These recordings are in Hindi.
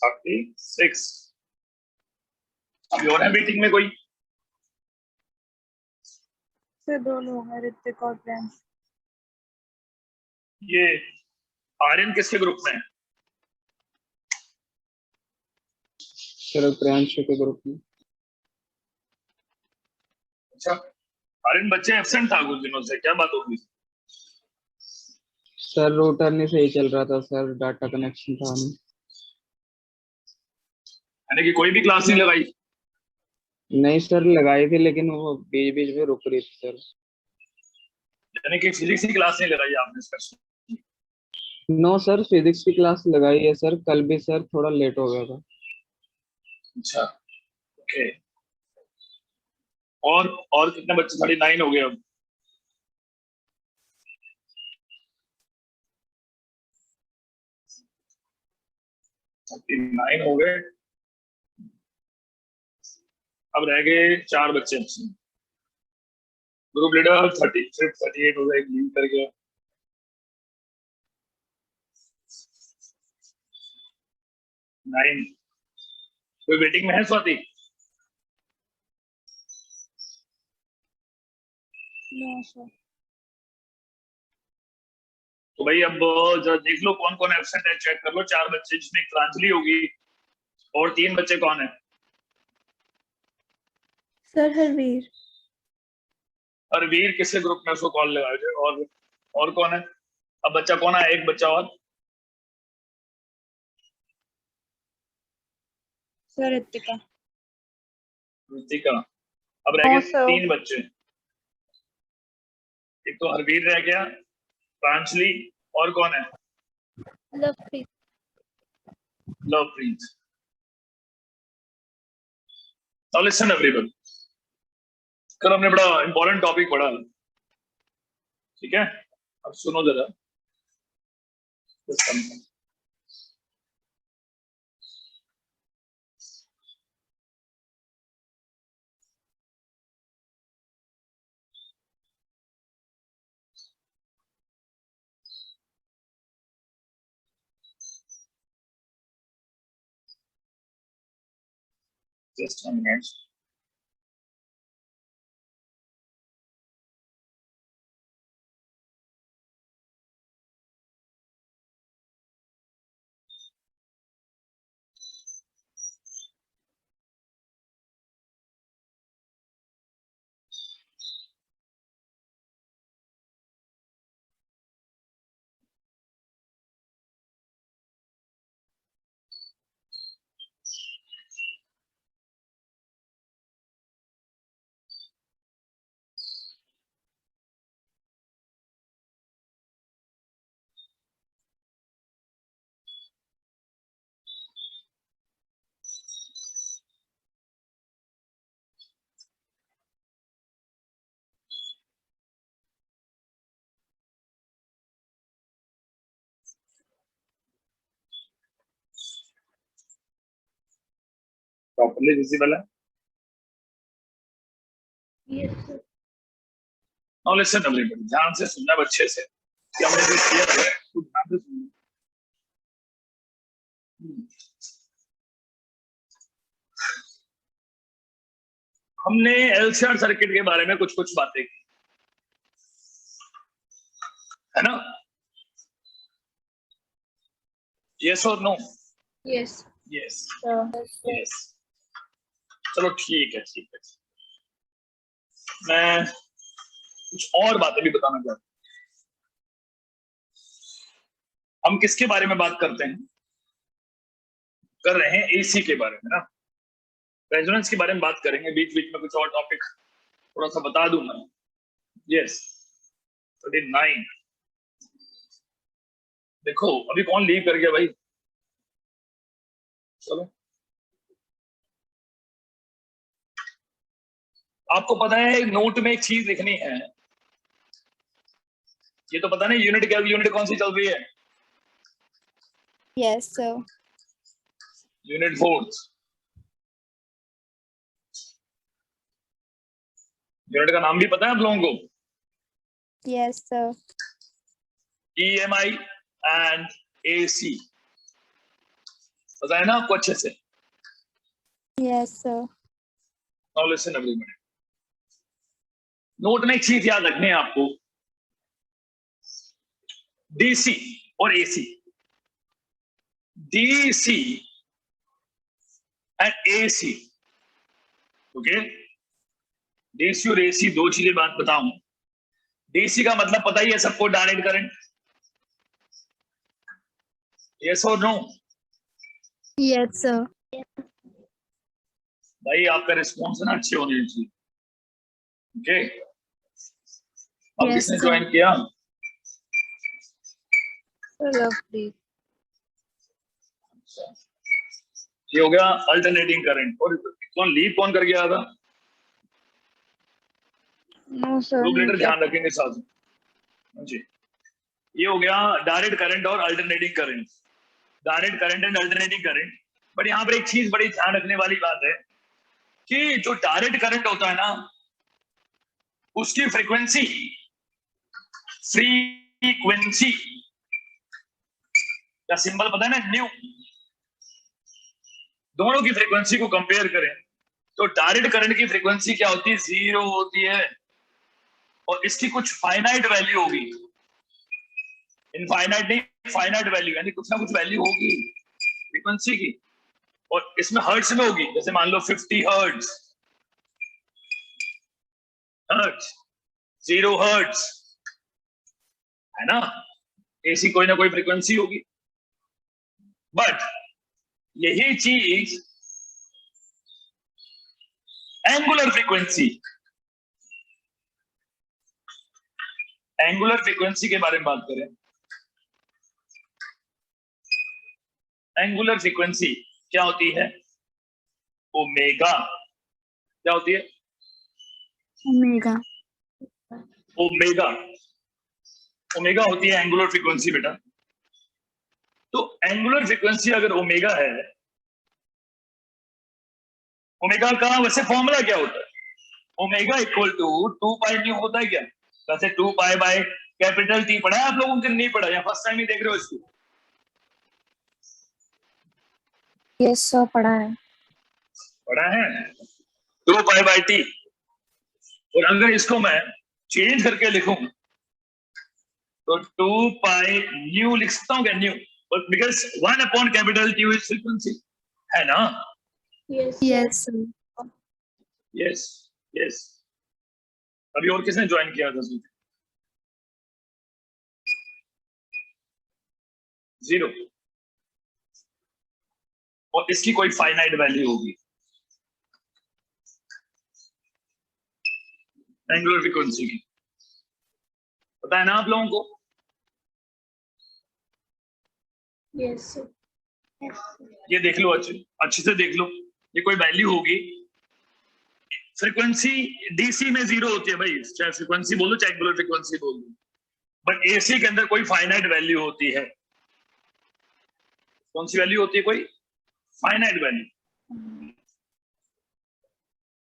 36। अभी और है मीटिंग में कोई? सर 2 लोग हैं, ऋतिक और प्रियांश। ये आर्यन किसके ग्रुप में है? सर प्रियांश के ग्रुप में। अच्छा, आर्यन बच्चे एब्सेंट था कुछ दिनों से, क्या बात होगी? सर रूटर नहीं सही चल रहा था सर, डाटा कनेक्शन था नहीं। यानी कि कोई भी क्लास नहीं लगाई? नहीं सर लगाई थी, लेकिन वो बीच बीच में रुक रही थी सर। यानी कि फिजिक्स की क्लास नहीं लगाई आपने स्पेशल? नो सर, फिजिक्स की क्लास लगाई है सर, कल भी सर थोड़ा लेट हो गया था। अच्छा, ओके। और कितने बच्चे? 39 हो गए अब। नाइन हो गए। अब रह गए 4 बच्चे। ग्रुप लीडर 38 हो गए, लीव कर गया। नाइन। कोई वेटिंग में है स्वाति? No sir. तो भाई अब जरा देख लो कौन कौन एब्सेंट है, चेक कर लो। 4 बच्चे जिसमें एक प्रांजलि होगी, और 3 बच्चे कौन है? सर हरवीर। हरवीर किसके ग्रुप में, उसको कॉल लगा दे। और कौन है? अब बच्चा कौन है? एक बच्चा और। सर ऋतिका। ऋतिका। अब रह गए सर 3 बच्चे। एक तो हरवीर रह गया, प्रांजलि, और कौन है? Lovepreet. Lovepreet. Now listen everyone, कल हमने बड़ा इंपॉर्टेंट टॉपिक पढ़ा, ठीक है? अब सुनो जरा। Just a minute. Properly visible है? Yes sir. Now listen everybody, ध्यान से सुनना अच्छे से कि हमने जो किया है तो ध्यान से सुनना। हमने एलसीआर सर्किट के बारे में कुछ कुछ बातें की, है ना? यस और नो? यस। Yes yes. चलो ठीक है, ठीक है। मैं कुछ और बातें भी बताना चाहता हूँ। हम किसके बारे में बात करते हैं? कर रहे हैं एसी के बारे में ना। रेजोनेंस के बारे में बात करेंगे, बीच बीच में कुछ और टॉपिक थोड़ा सा बता दूंगा। यस 39। देखो अभी कौन लीव कर गया भाई? चलो, आपको पता है नोट में एक चीज लिखनी है। ये तो पता नहीं यूनिट क्या, यूनिट कौन सी चल रही है? Yes sir. यूनिट 4। यूनिट का नाम भी पता है आप लोगों को? Yes sir. EMI and AC। पता है ना आपको अच्छे से? Yes, sir. Now listen everybody, note में एक चीज याद रखनी है आपको, डीसी और AC, DC and AC, okay? DC और एसी दो चीजें बात बताऊं। डीसी का मतलब पता ही है सबको, डायरेक्ट करंट। यस और नो? Yes, sir. भाई आपका रिस्पॉन्स ना अच्छे होने चाहिए, ओके? अब Yes, किसने sir. ज्वाइन किया? Lovely. ये हो गया अल्टरनेटिंग करंट। और कौन कर गया था? No, sir. ग्रुप लीडर ध्यान रखेंगे साथ में जी। ये हो गया डायरेक्ट करंट और alternating current, direct current and alternating current. But यहाँ पर एक चीज बड़ी ध्यान रखने वाली बात है कि जो डायरेक्ट करंट होता है ना, उसकी फ्रीक्वेंसी का सिंबल पता है ना, न्यू। दोनों की फ्रीक्वेंसी को कंपेयर करें तो डायरेक्ट करंट की फ्रीक्वेंसी क्या होती है? 0 होती है, और इसकी कुछ फाइनाइट वैल्यू होगी। इनफाइनाइट नहीं, फाइनाइट वैल्यू, यानी कुछ ना कुछ वैल्यू होगी फ्रीक्वेंसी की, और इसमें हर्ट्ज में होगी। जैसे मान लो 50 हर्ट्ज, 0 हर्ट्ज, है ना? ऐसी कोई ना कोई फ्रीक्वेंसी होगी। बट यही चीज एंगुलर फ्रीक्वेंसी, एंगुलर फ्रीक्वेंसी के बारे में बात करें, एंगुलर फ्रीक्वेंसी क्या होती है? ओमेगा। क्या होती है? Omega. ओमेगा। ओमेगा होती है एंगुलर फ्रीक्वेंसी बेटा। तो एंगुलर फ्रीक्वेंसी अगर ओमेगा है, ओमेगा का वैसे फॉर्मूला क्या होता है? Omega equal to 2 pi nu होता है क्या? वैसे 2 पाई बाय कैपिटल टी पढ़ा है आप लोगों के? नहीं पढ़ा, या फर्स्ट टाइम ही देख रहे हो इसको? Yes, sir. पढ़ा है. पढ़ा है 2 पाई बाय टी। और अगर इसको मैं चेंज करके लिखूं तो 2 पाई न्यू लिख सकता हूं क्या? New, because 1 upon capital T is frequency, है ना? Yes. Yes, sir. Yes yes. अभी और किसने ज्वाइन किया था? 0। और इसकी कोई फाइनाइट वैल्यू होगी एंगुलर फ्रीक्वेंसी की, पता है ना आप लोगों को? Yes, sir. Yes. ये देख लो, अच्छे से देख लो, ये कोई वैल्यू होगी। फ्रीक्वेंसी डीसी में 0 होती है भाई, चाहे फ्रीक्वेंसी बोलो चाहे एंगुलर फ्रीक्वेंसी बोल दो, बट एसी के अंदर कोई फाइनाइट वैल्यू होती है। कौन सी वैल्यू होती है? कोई finite value,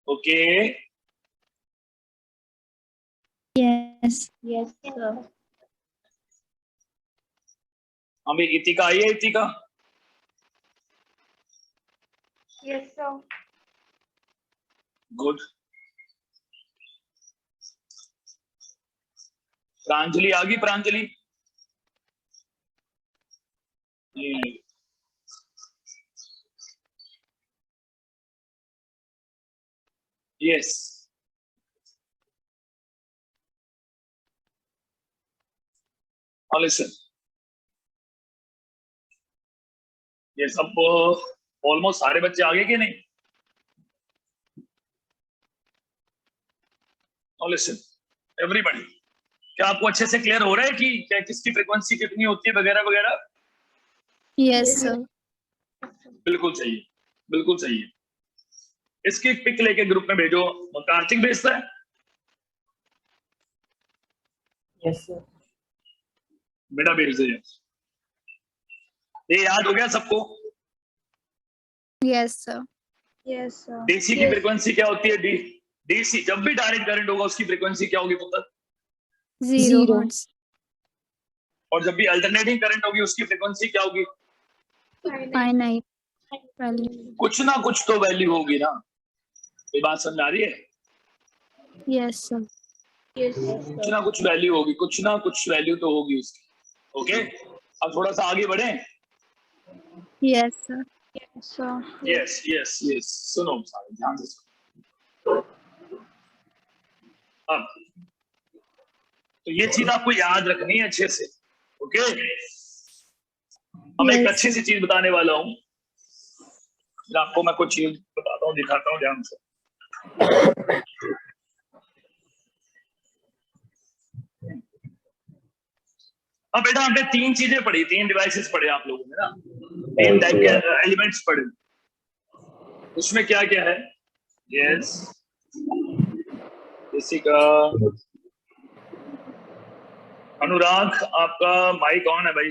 okay? Yes. Yes, sir. हमें इतिका आई है, इतिका? Yes, sir. गुड। प्रांजलि आ गई? प्रांजलि यस। लिसन, ये सब ऑलमोस्ट सारे बच्चे आ गए कि नहीं? लिसन एवरीबॉडी, क्या आपको अच्छे से क्लियर हो रहा है कि क्या किसकी फ्रीक्वेंसी कितनी होती है वगैरह वगैरह? Yes, sir. बिल्कुल सही है, बिल्कुल सही है। इसकी पिक लेके ग्रुप में भेजो। कार्तिक भेजता है? Yes sir. बेटा भेज दे। ये याद हो गया सबको? Yes, sir. Yes, sir. DC की फ्रीक्वेंसी क्या होती है? डीसी जब भी डायरेक्ट करंट होगा उसकी फ्रीक्वेंसी क्या होगी पुत्र? 0 hertz. और जब भी अल्टरनेटिंग करंट होगी उसकी फ्रीक्वेंसी क्या होगी? Finite. वैल्यू। कुछ ना कुछ तो वैल्यू होगी ना, ये बात समझ आ रही है? Yes sir. कुछ ना कुछ वैल्यू होगी, कुछ ना कुछ वैल्यू तो होगी उसकी। ओके, अब थोड़ा सा आगे बढ़े। Yes sir. Sir. Yes yes yes, सुनो सारे ध्यान से सुनो। अब तो ये चीज आपको याद रखनी है अच्छे से। ओके, अब एक Yes, अच्छी सी चीज बताने वाला हूँ, आपको मैं कुछ चीज बताता हूँ, दिखाता हूँ ध्यान से। अब बेटा हमने तीन चीजें पढ़ी, तीन डिवाइसेस पढ़े आप लोगों ने ना, तीन टाइप के एलिमेंट्स पढ़े। उसमें क्या क्या है? यस, किसी का अनुराग, आपका माइक ऑन है भाई?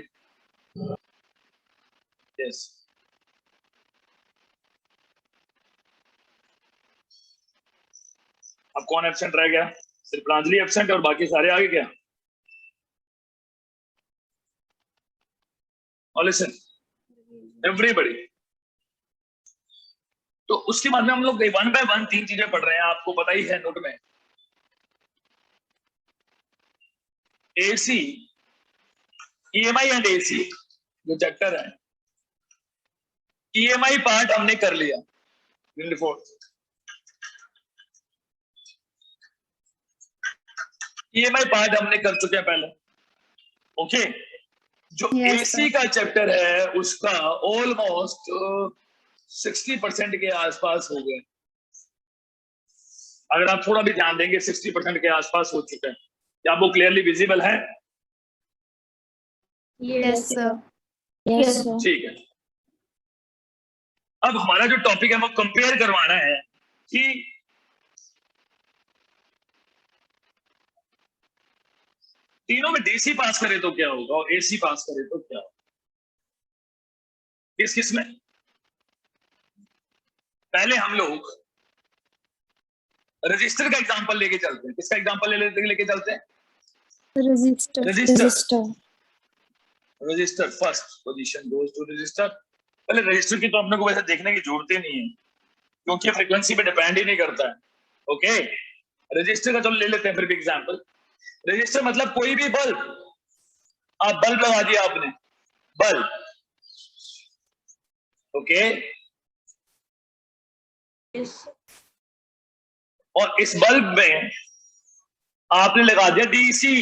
यस, अब कौन एब्सेंट रह गया? सिर्फ प्रांजलि एब्सेंट और बाकी सारे आगे क्या? और लिसन एवरीबॉडी। तो उसके बाद में हम लोग वन बाय वन तीन चीजें पढ़ रहे हैं, आपको पता ही है नोट में। एसी, ईएमआई एंड एसी जो चैप्टर है, ईएमआई पार्ट हमने कर लिया ईएमआई पार्ट हमने कर चुके हैं पहले। ओके, जो Yes, एसी का चैप्टर है उसका ऑलमोस्ट 60% के आसपास हो गए। अगर आप थोड़ा भी ध्यान देंगे 60% के आसपास हो चुके हैं। क्या वो क्लियरली विजिबल है? yes sir. Yes, sir. ठीक है, अब हमारा जो टॉपिक है वो कंपेयर करवाना है कि तीनों में डीसी पास करे तो क्या होगा और एसी पास करे तो क्या होगा। किस किस में? पहले हम लोग रजिस्टर का एग्जांपल लेके चलते हैं। किसका एग्जांपल लेके चलते हैं? Resistor. Resistor. Resistor first position goes to resistor. पहले रजिस्टर की तो अपने को वैसे देखने की जरूरत ही नहीं है, क्योंकि फ्रीक्वेंसी पे डिपेंड ही नहीं करता है। ओके, रजिस्टर का चलो ले लेते हैं फिर भी एग्जांपल। रजिस्टर मतलब कोई भी बल्ब, आप बल्ब लगा दिया आपने, बल्ब। ओके, और इस बल्ब में आपने लगा दिया डीसी,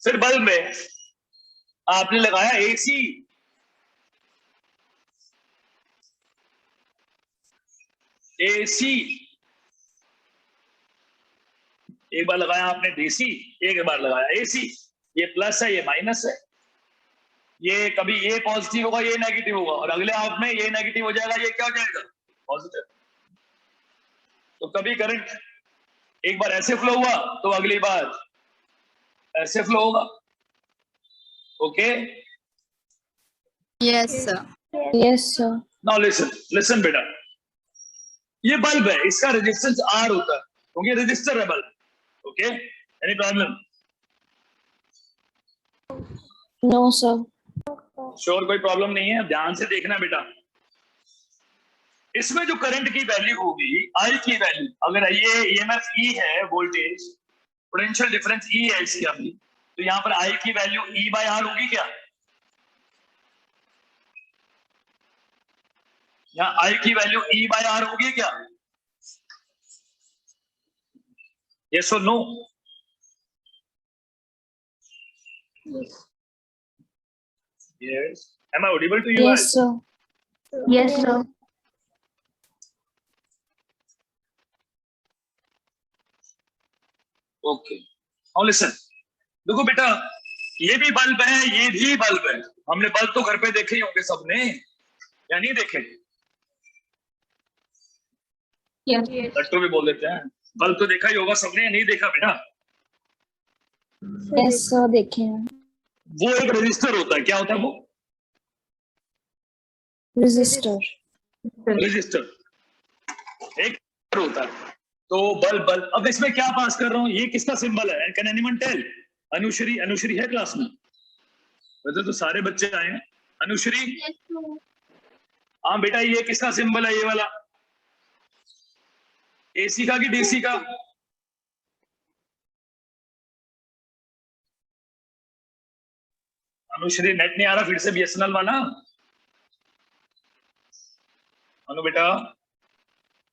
फिर बल्ब में आपने लगाया एसी, एसी एक बार लगाया आपने डीसी, एक बार लगाया एसी। ये प्लस है, ये माइनस है, ये कभी ये पॉजिटिव होगा, ये नेगेटिव होगा, और अगले हाफ में ये नेगेटिव हो जाएगा, ये क्या हो जाएगा? पॉजिटिव। तो कभी करंट एक बार ऐसे फ्लो हुआ तो अगली बार ऐसे फ्लो होगा। Okay, Yes sir. Yes, sir. Now listen, listen बेटा, ये बल्ब है, इसका रेजिस्टेंस आर होता है क्योंकि रजिस्टर है bulb. Okay, any problem? No, sir. Sure, कोई प्रॉब्लम नहीं है। ध्यान से देखना बेटा, इसमें जो करंट की वैल्यू होगी, आई की वैल्यू, अगर ये ईएमएफ ई है, वोल्टेज पोटेंशियल डिफरेंस ई है इसकी अभी, तो यहाँ पर आई की वैल्यू ई बाय आर होगी क्या? यहाँ आई की वैल्यू ई बाय आर होगी क्या? यस और no? Yes, am I audible to you? Yes, sir. Yes sir. Okay, now listen, देखो बेटा, ये भी बल्ब है, ये भी बल्ब है। हमने बल्ब तो घर पे देखे ही होंगे सबने, या नहीं देखे? Yes. लट्टू भी बोल देते हैं, बल्ब तो देखा ही होगा सबने, या नहीं देखा बेटा? Yes, sir. देखे हैं। वो एक रजिस्टर होता है, क्या होता है वो? Resistor. रजिस्टर एक होता है। तो बल्ब बल्ब, अब इसमें क्या पास कर रहा हूं, ये किसका सिंबल है? Can anyone tell? Anushri, Anushri है क्लास में? वैसे तो सारे बच्चे आए हैं। अनुश्री, हाँ बेटा, ये किसका सिंबल है, ये वाला? एसी का कि डीसी का? अनुश्री, नेट नहीं आ रहा, फिर से बीएसएनएल वाला। अनु बेटा,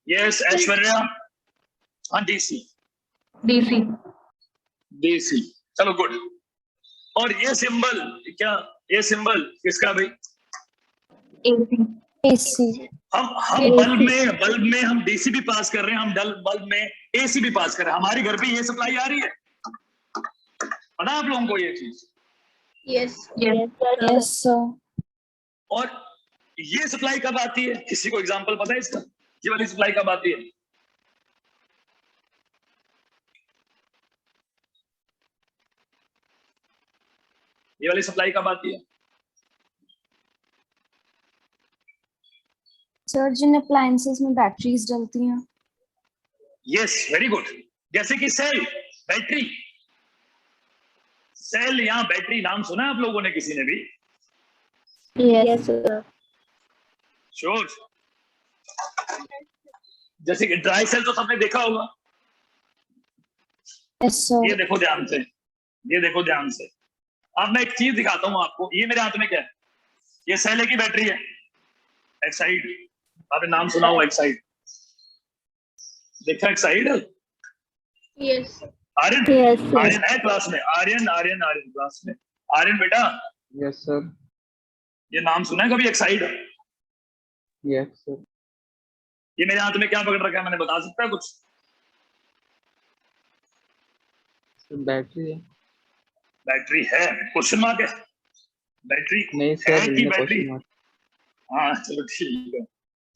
यस। ऐश्वर्या, हाँ डीसी। डीसी। डीसी, चलो गुड। और ये सिंबल क्या, ये सिंबल किसका भाई? एसी। AC. हम बल्ब में हम डीसी भी पास कर रहे हैं, हम बल्ब में एसी भी पास कर रहे हैं। हमारे घर पे ये सप्लाई आ रही है, पता है आप लोगों को ये चीज? Yes yes Yes, sir. और ये सप्लाई कब आती है? किसी को एग्जांपल पता है इसका? ये वाली सप्लाई कब आती है? ये वाली सप्लाई कब आती है? सर जिन अप्लायंसेस में बैटरीज डलती हैं। Yes, very good. जैसे कि सेल, बैटरी, सेल या बैटरी नाम सुना है आप लोगों ने किसी ने भी? Yes sir. श्योर। जैसे कि ड्राई सेल तो सबने देखा होगा। Yes, sir. ये देखो ध्यान से, ये देखो ध्यान से। अब मैं एक चीज दिखाता हूं आपको। ये मेरे हाथ में क्या है? ये सेल है की बैटरी है? एक्साइड, आपने नाम सुना हो एक्साइड? देखा Exide? Yes Aryan, yes Aryan है क्लास में? आर्यन आर्यन आर्यन क्लास में? आर्यन बेटा, यस सर। ये नाम सुना है कभी एक्साइड? Yes sir. ये मेरे हाथ में क्या पकड़ रखा है, मैंने बता सकता है कुछ? बैटरी है। बैटरी है, क्वेश्चन मार्क है? बैटरी नहीं सर, है कि इनमें बैटरी? Question mark. हाँ चलो ठीक है।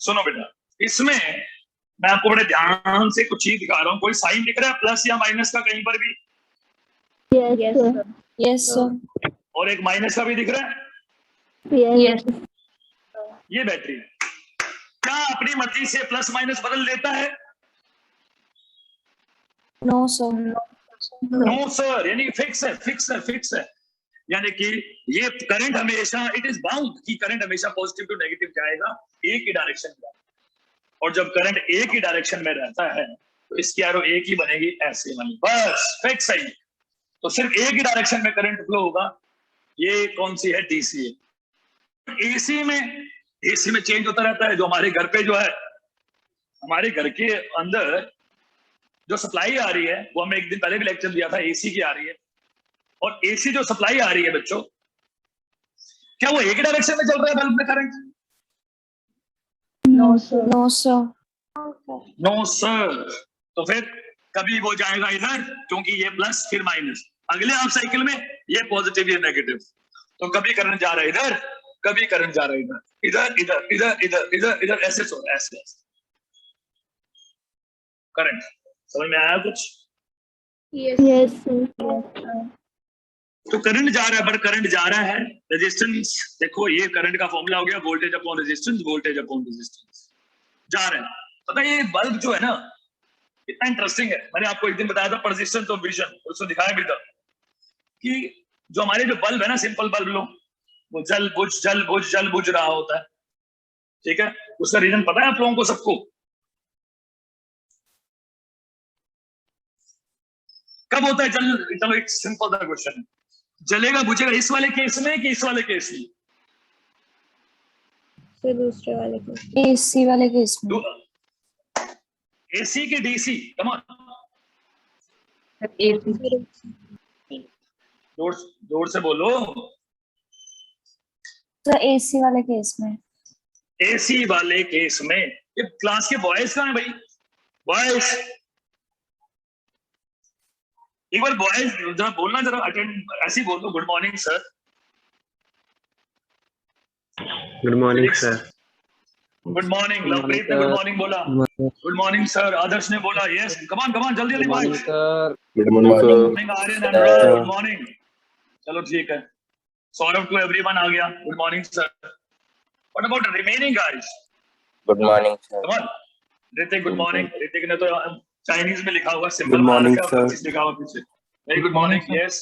सुनो बेटा, इसमें मैं आपको बड़े ध्यान से कुछ चीज दिखा रहा हूँ। कोई साइन दिख रहा है प्लस या माइनस का कहीं पर भी? Yes Yes, sir. और एक माइनस का भी दिख रहा है? यस ये बैटरी है। क्या अपनी मर्जी से प्लस माइनस बदल देता है? No, sir. नो सर, यानी फिक्स है, फिक्स है, फिक्स है। यानी कि ये करंट हमेशा, इट इज बाउंड कि करंट हमेशा पॉजिटिव टू नेगेटिव जाएगा, एक ही डायरेक्शन में। और जब करंट एक ही डायरेक्शन में रहता है तो इसकी एरो एक ही बनेगी, ऐसे वाली, बस फिक्स है। तो सिर्फ एक ही डायरेक्शन में करंट फ्लो होगा। ये कौन सी है? डीसी है। एसी में चेंज होता रहता है। जो हमारे घर पे जो है, हमारे घर के अंदर जो सप्लाई आ रही है, वो हमें एक दिन पहले भी लेक्चर दिया था, एसी की आ रही है। और एसी जो सप्लाई आ रही है बच्चों, क्या वो एक ही डायरेक्शन में चल रहा है बल्ब में current? No sir No, sir. No sir. तो फिर कभी वो जाएगा इधर, क्योंकि ये प्लस फिर माइनस, अगले हाफ साइकिल में ये पॉजिटिव ये नेगेटिव। तो कभी करंट जा रहा है इधर, कभी करंट जा रहा है इधर, इधर इधर इधर इधर इधर इधर, ऐसे सो रहा है, ऐसे करंट। समझ में आया कुछ? यस तो करंट जा रहा है, बट करंट जा रहा है, रेजिस्टेंस देखो, ये करंट का फॉर्मूला हो गया voltage upon resistance, voltage upon resistance जा रहा है। पता है ये बल्ब जो है ना, इतना इंटरेस्टिंग है। मैंने आपको एक दिन बताया था परसिस्टेंस ऑफ विजन, उसको दिखाया भी था कि जो हमारे जो बल्ब है ना, सिंपल बल्ब लो, वो जल बुझ रहा होता है, ठीक है? उसका रीजन पता है आप लोगों को सबको? कब होता है जल? चलो एक सिंपल सा क्वेश्चन है, जलेगा बुझेगा इस वाले केस में कि इस वाले केस में? फिर दूसरे वाले को AC वाले केस में। एसी की डीसी? कम ऑन, एसी जोर से बोलो। सर AC वाले केस में। एसी वाले केस में। ये क्लास के बॉयज कहाँ है भाई? बॉयज, एक बार बॉयज जरा बोलना, जरा अटेंड, ऐसे ही बोल दो, good morning sir. Good morning sir. Good morning. Lovepreet ने गुड मॉर्निंग बोला। Good morning sir. आदर्श ने बोला यस। कम ऑन जल्दी जल्दी boys. Sir good morning sir. Morning Aryan, Anurag, good morning. चलो ठीक है। सौरभ टू एवरीवन आ गया, good morning sir. What about remaining guys? Good morning sir. Come on. Hrithik good morning. Hrithik ने तो चाइनीज में लिखा हुआ सिंबल Good morning, लिखा हुआ पीछे। Very good morning. Yes,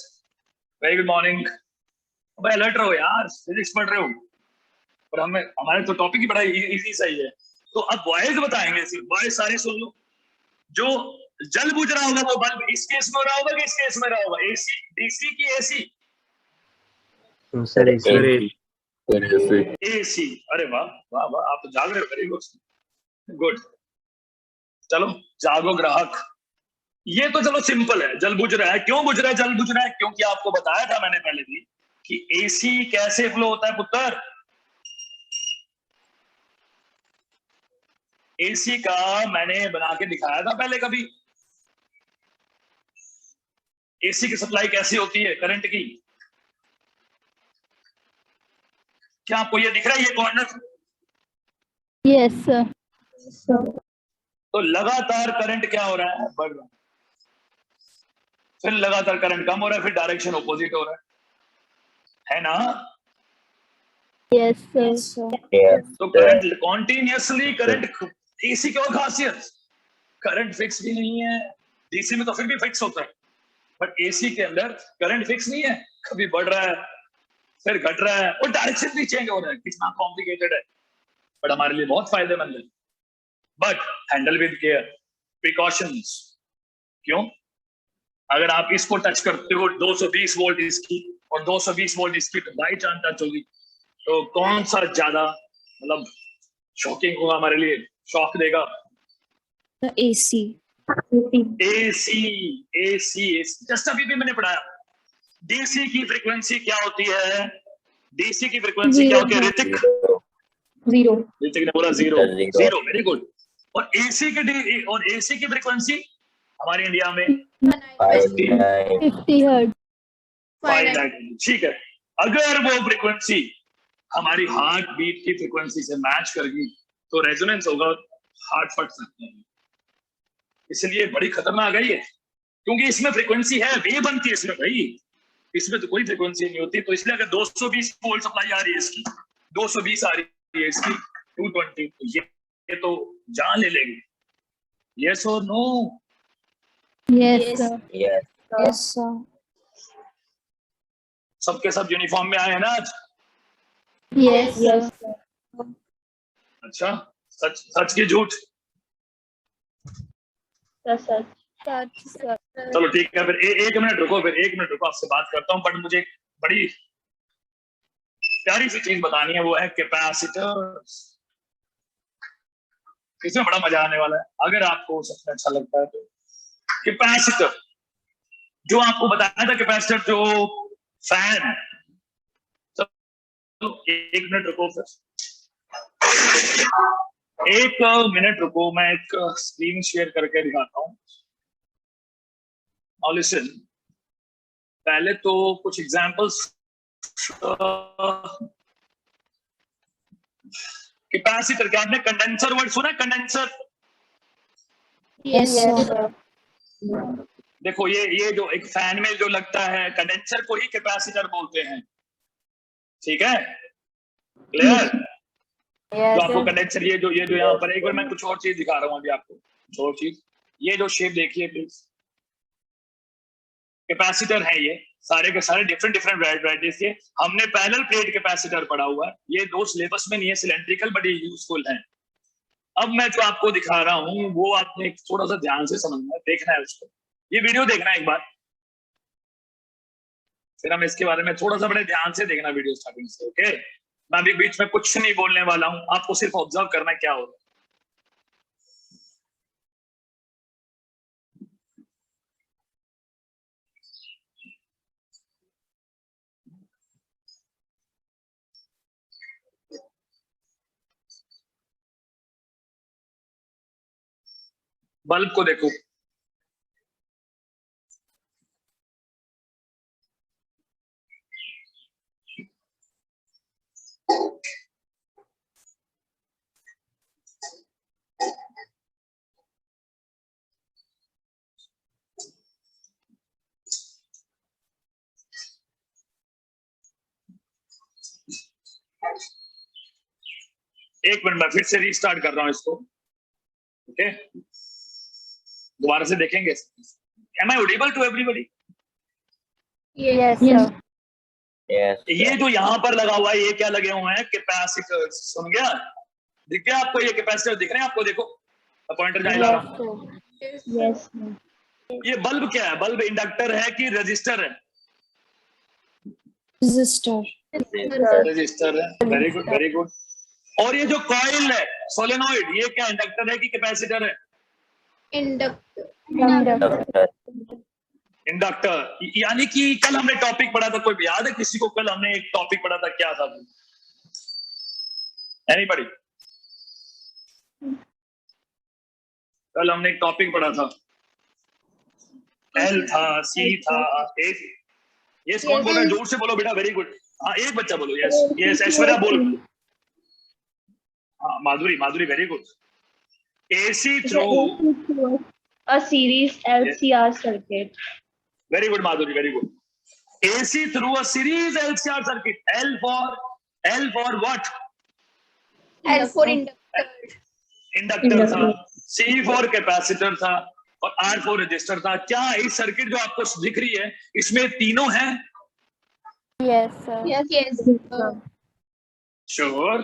very good morning. भाई अलर्ट रहो यार, फिजिक्स पढ़ रहे हो और हमारे तो टॉपिक ही बड़ा इजी सही है। तो अब बॉयज बताएंगे, सिर्फ बॉयज सारे सुन लो। जो जल बुझ रहा होगा वो बल्ब इस केस में हो रहा होगा कि इस केस में रहा होगा, एसी डीसी की एसी? Sir AC. अरे वाह वाह वाह, आप तो जाग रहे हो, वेरी गुड गुड। चलो जागो ग्राहक। ये तो चलो सिंपल है, जल बुझ रहा है। क्यों बुझ रहा है? जल बुझ रहा है क्योंकि आपको बताया था मैंने पहले भी कि एसी कैसे फ्लो होता है पुत्र। एसी का मैंने बना के दिखाया था पहले कभी। एसी की सप्लाई कैसी होती है करंट की? क्या आपको ये दिख रहा है, ये कॉर्नर? Yes, sir. तो लगातार करंट क्या हो रहा है? बढ़ रहा है। फिर लगातार करंट कम हो रहा है, फिर डायरेक्शन ऑपोजिट हो रहा है ना? Yes, sir. Yes, sir. तो करंट कॉन्टिन्यूसली करंट। एसी की और खासियत, करंट फिक्स भी नहीं है। डीसी में तो फिर भी फिक्स होता है, बट एसी के अंदर करंट फिक्स नहीं है, कभी बढ़ रहा है फिर घट रहा है और डायरेक्शन भी चेंज हो रहा है। कितना कॉम्प्लिकेटेड है, बट हमारे लिए बहुत फायदेमंद है। But handle with care, precautions. क्यों? अगर आप इसको टच करते हो 220 वोल्ट इसकी और 220 वोल्ट इसकी, तो बाई चांस टच होगी, तो कौन सा ज्यादा मतलब शॉकिंग होगा हमारे लिए, शॉक देगा? The AC. AC AC just अभी भी मैंने पढ़ाया। डीसी की फ्रीक्वेंसी क्या होती है? डीसी की फ्रीक्वेंसी क्या होती है ऋतिक? ऋतिक ने बोला जीरो। Zero, very good. और एसी की फ्रीक्वेंसी हमारे इंडिया में 50 hertz. 590। ठीक है, अगर वो फ्रीक्वेंसी हमारी हार्ट बीट की फ्रीक्वेंसी से मैच कर गई तो रेजोनेंस होगा, हार्ट फट सकते हैं। इसलिए बड़ी खतरनाक है ये, क्योंकि इसमें फ्रीक्वेंसी है, वेव बनती है इसमें भाई, इसमें तो कोई फ्रीक्वेंसी नहीं होती। तो इसलिए अगर 220 वोल्ट सप्लाई आ रही है इसकी, 220 आ रही है इसकी, 220, तो ये तो जान ले लेगी। यस और no? Yes, sir. Yes, sir. सबके सब यूनिफॉर्म में आए हैं ना आज? Yes, sir. अच्छा, सच सच की झूठ? Sir, sir. चलो ठीक है, फिर एक मिनट रुको, आपसे बात करता हूँ। बट मुझे एक बड़ी प्यारी सी चीज बतानी है, वो है कैपेसिटर। इसमें बड़ा मजा आने वाला है, अगर आपको सबसे अच्छा लगता है तो। कैपेसिटर, जो आपको बताया था, कैपेसिटर जो फैन। चलो एक मिनट रुको, फिर एक मिनट रुको, मैं एक स्क्रीन शेयर करके दिखाता हूँ। Now listen, पहले तो कुछ एग्जांपल्स। कैपेसिटर, क्या आपने कंडेंसर वर्ड सुना? कंडेंसर। Yes, sir. देखो ये जो एक फैन में जो लगता है, कंडेंसर को ही कैपेसिटर बोलते हैं। ठीक है, क्लियर? जो आपको कंडेंसर, ये जो यहाँ पर, एक बार मैं कुछ और चीज दिखा रहा हूँ अभी आपको, कुछ और चीज। ये जो शेप देखिए प्लीज, कैपेसिटर है ये सारे के सारे, डिफरेंट वैराइटीज के। हमने पैरेलल प्लेट कैपेसिटर पढ़ा हुआ है, ये दो सिलेबस में नहीं है, सिलेंड्रिकल, बट ये यूजफुल है। अब मैं जो आपको दिखा रहा हूँ वो आपने थोड़ा सा ध्यान से समझना है, देखना है उसको, ये वीडियो देखना है एक बार, फिर हम इसके बारे में थोड़ा सा बड़े ध्यान से देखना वीडियो स्टार्टिंग से। ओके, मैं अभी बीच में कुछ नहीं बोलने वाला हूँ, आपको सिर्फ ऑब्जर्व करना है क्या हो रहा है। बल्ब को देखो, एक मिनट मैं फिर से रीस्टार्ट कर रहा हूँ इसको। ओके, दोबारा से देखेंगे। Am I audible to everybody? Yes, sir. Yes. ये जो यहाँ पर लगा हुआ है ये क्या लगे हुए हैं? कैपेसिटर। सुन गया? दिख गया आपको? ये कैपेसिटर दिख रहे हैं आपको? देखो पॉइंटर जहाँ ला रहा हूँ। Yes, sir. ये बल्ब क्या है? बल्ब इंडक्टर है कि रजिस्टर है? Resistor. रजिस्टर है। Very good, very good. और ये जो कॉइल है सोलेनॉइड, ये क्या इंडक्टर है कि कैपेसिटर है? Doctor. इंडक्टर। यानी कि कल हमने टॉपिक पढ़ा था, कोई याद है किसी को? कल हमने एक टॉपिक पढ़ा था, क्या था? एनीबॉडी? कल हमने एक टॉपिक पढ़ा था, एल था, सी था, ए। यस, कौन बोल रहा है? जोर से बोलो बेटा। Very good. हाँ, एक बच्चा बोलो। यस यस, ऐश्वर्या बोल। हाँ, Madhuri, Madhuri, very good. AC through A series LCR circuit. Very good Madhuri, very good. AC through a series LCR circuit. L for what? L for inductor. Inductor था। C for कैपेसिटर था और R for रजिस्टर था। क्या इस सर्किट जो आपको दिख रही है इसमें तीनों हैं? Yes, sir. Yes, sir. Sure?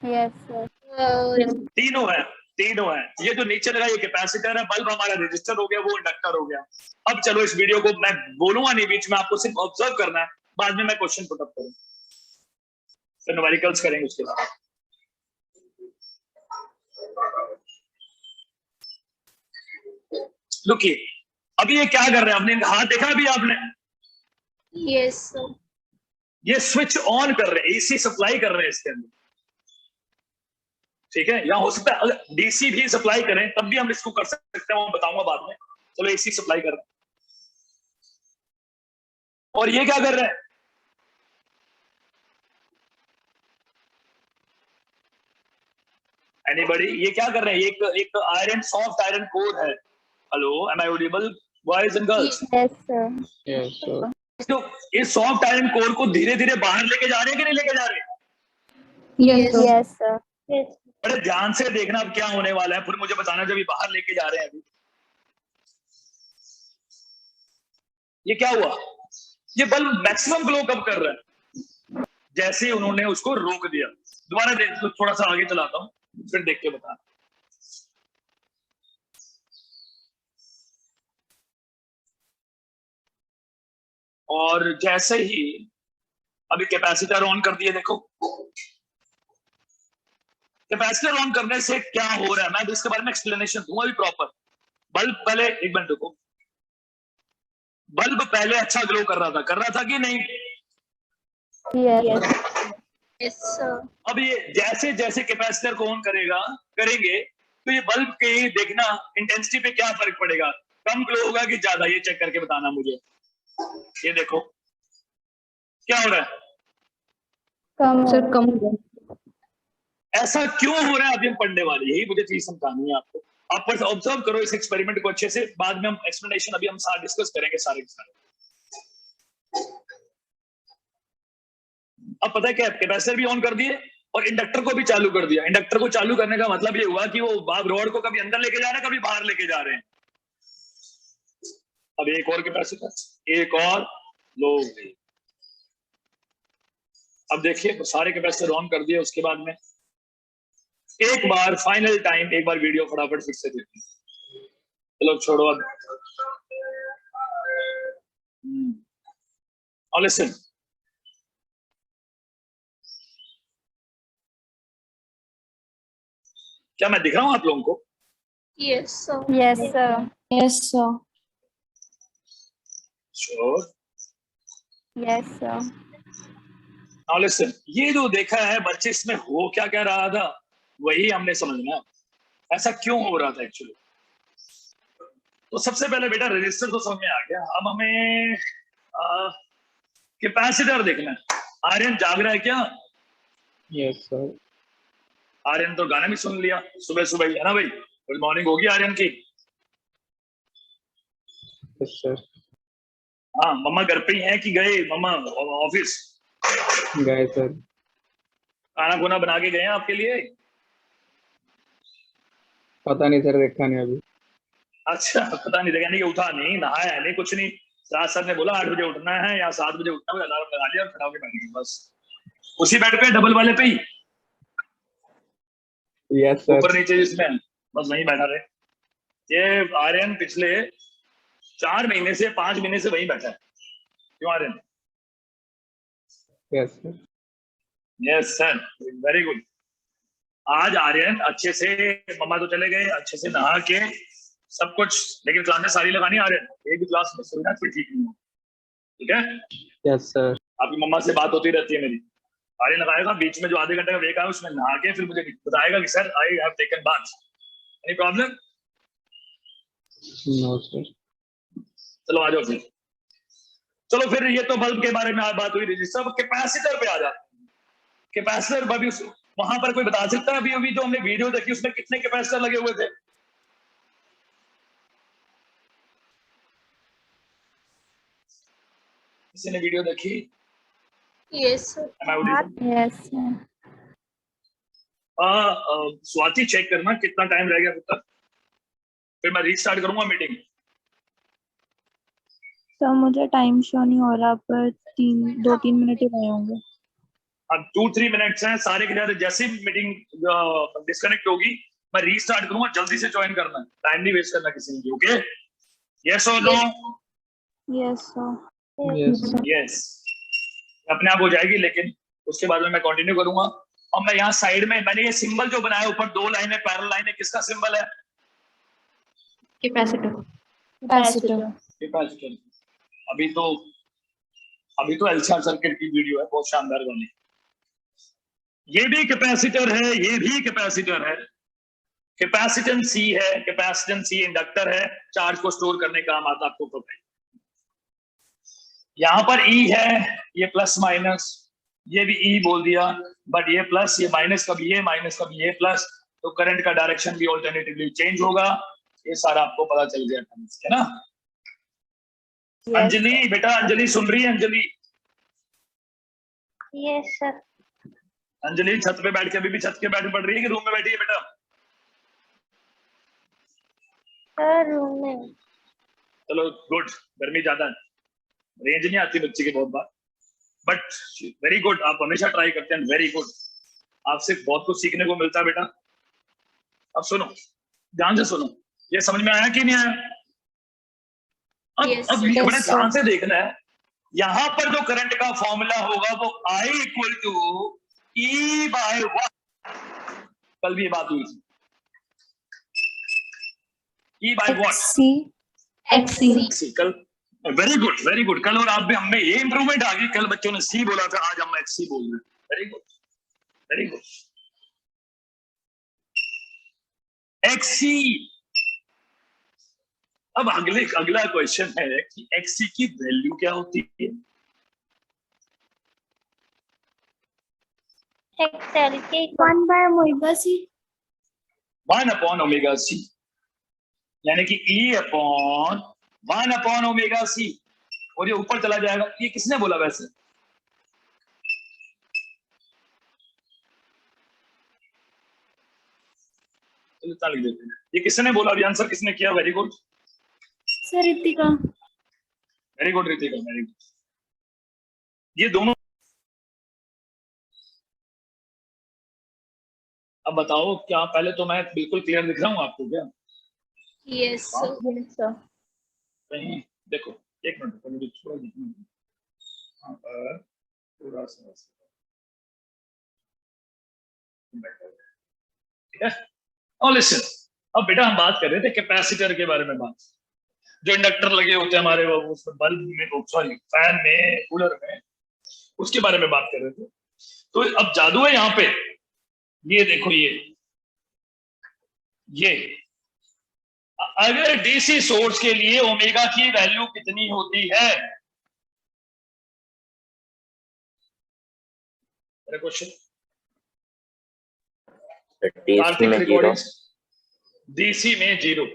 Yes, sir. तीनों है, तीनों है। ये जो नीचे लगा ये कैपेसिटर है, बल्ब हमारा रजिस्टर हो गया, वो इंडक्टर हो गया। अब चलो इस वीडियो को मैं बोलूंगा नहीं बीच में, आपको सिर्फ ऑब्जर्व करना है, बाद में मैं क्वेश्चन पुट अप करूंगा, फिर न्यूमेरिकल्स करेंगे उसके बाद। लुकिए, अभी ये क्या कर रहे हैं? आपने हाथ देखा अभी आपने? Yes, sir. ये स्विच ऑन कर रहे हैं, एसी सप्लाई कर रहे हैं इसके अंदर। ठीक है, या हो सकता है अगर डीसी भी सप्लाई करें तब भी हम इसको कर सकते हैं, मैं बताऊंगा बाद में। चलो एसी सप्लाई कर रहे हैं। और ये क्या कर रहे हैं? एनीबॉडी? ये क्या कर रहे हैं? एक आयरन, सॉफ्ट आयरन कोर है। Hello, am I audible boys and girls? Yes, sir. Yes, sir. तो इस सॉफ्ट आयरन कोर को धीरे धीरे बाहर लेके जा रहे हैं कि नहीं लेके जा रहे हैं? Yes, sir. Yes. बड़े ध्यान से देखना अब क्या होने वाला है, फिर मुझे बताना जब ये बाहर लेके जा रहे हैं। अभी ये क्या हुआ? ये बल्ब मैक्सिमम ग्लो कब कर रहा है? जैसे ही उन्होंने उसको रोक दिया। दोबारा देख, थोड़ा सा आगे चलाता हूं, फिर देख के बता। और जैसे ही अभी कैपेसिटर ऑन कर दिए, देखो कैपेसिटर ऑन करने से क्या हो रहा है, मैं इसके बारे में एक्सप्लेनेशन दूंगा अभी प्रॉपर। बल्ब पहले, एक मिनट रुको, बल्ब पहले अच्छा ग्लो कर रहा था कि नहीं? Yes. Yes, sir. अब ये जैसे जैसे कैपेसिटर को ऑन करेंगे तो ये बल्ब के देखना इंटेंसिटी पे क्या फर्क पड़ेगा, कम ग्लो होगा कि ज्यादा, ये चेक करके बताना मुझे। ये देखो क्या हो रहा है? Sir, come. ऐसा क्यों हो रहा है अभी हम पढ़ने वाले, यही मुझे चीज समझानी है आपको। आप बस ऑब्जर्व करो इस एक्सपेरिमेंट को अच्छे से, बाद में हम एक्सप्लेनेशन अभी हम साथ डिस्कस करेंगे सारे के सारे। अब पता है क्या, कैपेसिटर भी ऑन कर दिए और इंडक्टर को भी चालू कर दिया। इंडक्टर को चालू करने का मतलब ये हुआ कि वो रॉड को कभी अंदर लेके जा रहे हैं, कभी बाहर लेके जा रहे हैं। अब एक और कैपेसिटर, एक और लो। अब देखिए सारे कैपेसिटर ऑन कर दिए, उसके बाद में एक बार फाइनल टाइम, एक बार वीडियो फटाफट फिर से देखिए। चलो छोड़ो अब। लिसन, क्या मैं दिख रहा हूं आप लोगों को? Yes, sir. Yes, sir. Yes, sir. Sure? Yes, sir. Now listen, ये जो देखा है बच्चे, इसमें हो क्या क्या रहा था वही हमने समझना है, ऐसा क्यों हो रहा था एक्चुअली। तो सबसे पहले बेटा रेजिस्टर तो समझ में आ गया, अब हमें कैपेसिटर देखना है। आर्यन जाग रहा है क्या? Yes, sir. आर्यन तो गाना भी सुन लिया सुबह सुबह ही, है ना भाई? गुड मॉर्निंग होगी आर्यन की? Yes, sir. हाँ, मम्मा घर पे ही है कि गए मम्मा ऑफिस? गए सर। खाना खुना बना के गए हैं आपके लिए? पता नहीं सर, देखा नहीं अभी। अच्छा, पता नहीं, देखा नहीं, उठा नहीं, नहाया नहीं, कुछ नहीं, सर ने बोला 8 बजे उठना है या 7 बजे उठना है, अलार्म लगा लिया और खड़ा होकर बैठ गई बस। उसी बेड पे डबल वाले पे ही, यस सर। ऊपर नीचे जिसमें, बस वहीं बैठा रहे। ये आर्यन पिछले 4 महीने से 5 महीने से वहीं बैठा है। क्यों Aryan? Yes sir. Yes sir, very good. आज आर्यन अच्छे से, मम्मा तो चले गए, अच्छे से नहा के सब कुछ, लेकिन क्लासेस सारी लगानी आर्यन, एक भी क्लास में सुविधा कोई ठीक नहीं हो, ठीक है? Yes sir. आपकी मम्मा से बात होती रहती है मेरी। आर्यन लगाएगा, बीच में जो आधे घंटे का ब्रेक आया उसमें नहा के फिर मुझे बताएगा कि sir I have taken bath, any problem? No sir. चलो आ जाओ फिर। चलो फिर, ये तो बल्ब के बारे में बात हुई थी, सब कैपेसिटर पे आ जाते हैं। कैपेसिटर अभी वहां पर कोई बता सकता है? अभी अभी जो हमने वीडियो देखी उसमें कितने कैपेसिटर लगे हुए थे? किसी ने वीडियो देखी? Yes sir. Yes sir. Swati check करना कितना टाइम रह गया अब तक, फिर मैं रीस्टार्ट करूंगा मीटिंग। सर मुझे टाइम शो नहीं हो रहा, पर 2-3 मिनट ही रहे होंगे। अब 2-3 मिनट्स हैं सारे के सारे। जैसे मीटिंग डिस्कनेक्ट होगी मैं रीस्टार्ट करूंगा, जल्दी से ज्वाइन करना, टाइम नहीं वेस्ट करना किसी ने, ओके? यस और नो? Yes sir. यस, अपने आप हो जाएगी, लेकिन उसके बाद में मैं कंटिन्यू करूंगा। और मैं यहाँ साइड में मैंने ये सिंबल जो बनाया ऊपर, 2 लाइनें पैरेलल लाइनें, किसका सिंबल है? कैपेसिटर। कैपेसिटर। अभी तो एलसीआर सर्किट की वीडियो है, बहुत शानदार वाली। ये भी कैपेसिटर है, ये भी कैपेसिटर है। कैपेसिटेंस सी है, कैपेसिटेंस सी इंडक्टर है, चार्ज को स्टोर करने का काम आता है, आपको पता है। यहाँ पर ई है, ये प्लस माइनस, ये भी ई बोल दिया, बट ये प्लस, ये माइनस, कभी ये माइनस कभी ये प्लस, तो करंट का डायरेक्शन भी ऑल्टरनेटिवली चेंज होगा। ये सारा आपको पता चल गया है ना? yes, अंजलि बेटा, अंजलि सुन रही है? अंजलि? Yes sir. अंजलि छत पे बैठ के, अभी भी छत के बैठ पड़ रही है कि रूम में बैठी है बेटा? सर रूम में। चलो गुड, गर्मी ज्यादा है, रेंज नहीं आती बच्चे की बहुत बार, बट वेरी गुड, आप हमेशा ट्राई करते हैं, वेरी गुड, आपसे बहुत कुछ सीखने को मिलता है बेटा। अब सुनो, ध्यान से सुनो, ये समझ में आया कि नहीं आया? अब बड़े ध्यान से देखना है, यहां पर जो करंट का फॉर्मूला होगा वो I = E/1। कल भी ये बात हुई थी, E/what? XC। कल, वेरी गुड। कल और आप भी, हमें ये इंप्रूवमेंट आ गई। कल बच्चों ने सी बोला था, आज हम XC बोल रहे हैं। Very good. XC। अब अगला क्वेश्चन है कि XC की वैल्यू क्या होती है? XL के 1/ωc। 1/ωc, यानी कि E/1/ωc, और ये ऊपर चला जाएगा। ये किसने बोला वैसे? चलो लिख देते हैं, ये किसने बोला? अभी आंसर किसने किया? Very good sir Ritika. Very good Ritika, very good. ये दोनों, अब बताओ क्या, पहले तो मैं बिल्कुल क्लियर दिख रहा हूँ आपको क्या? Yes sir. कहीं देखो, एक मिनट मुझे थोड़ा दिखना है, यहाँ पर पूरा सा, ठीक है? और लिसन, अब बेटा हम बात कर रहे थे कैपेसिटर के बारे में, बात जो इंडक्टर लगे होते हैं हमारे वो उसमें, बल्ब में, सॉरी फैन में, कूलर में, उसके बारे में बात कर रहे थे। तो अब जादू है यहाँ पे, ये देखो, ये अगर डीसी सोर्स के लिए ओमेगा की वैल्यू कितनी होती है? क्वेश्चन, डीसी में 0। डीसी में 0।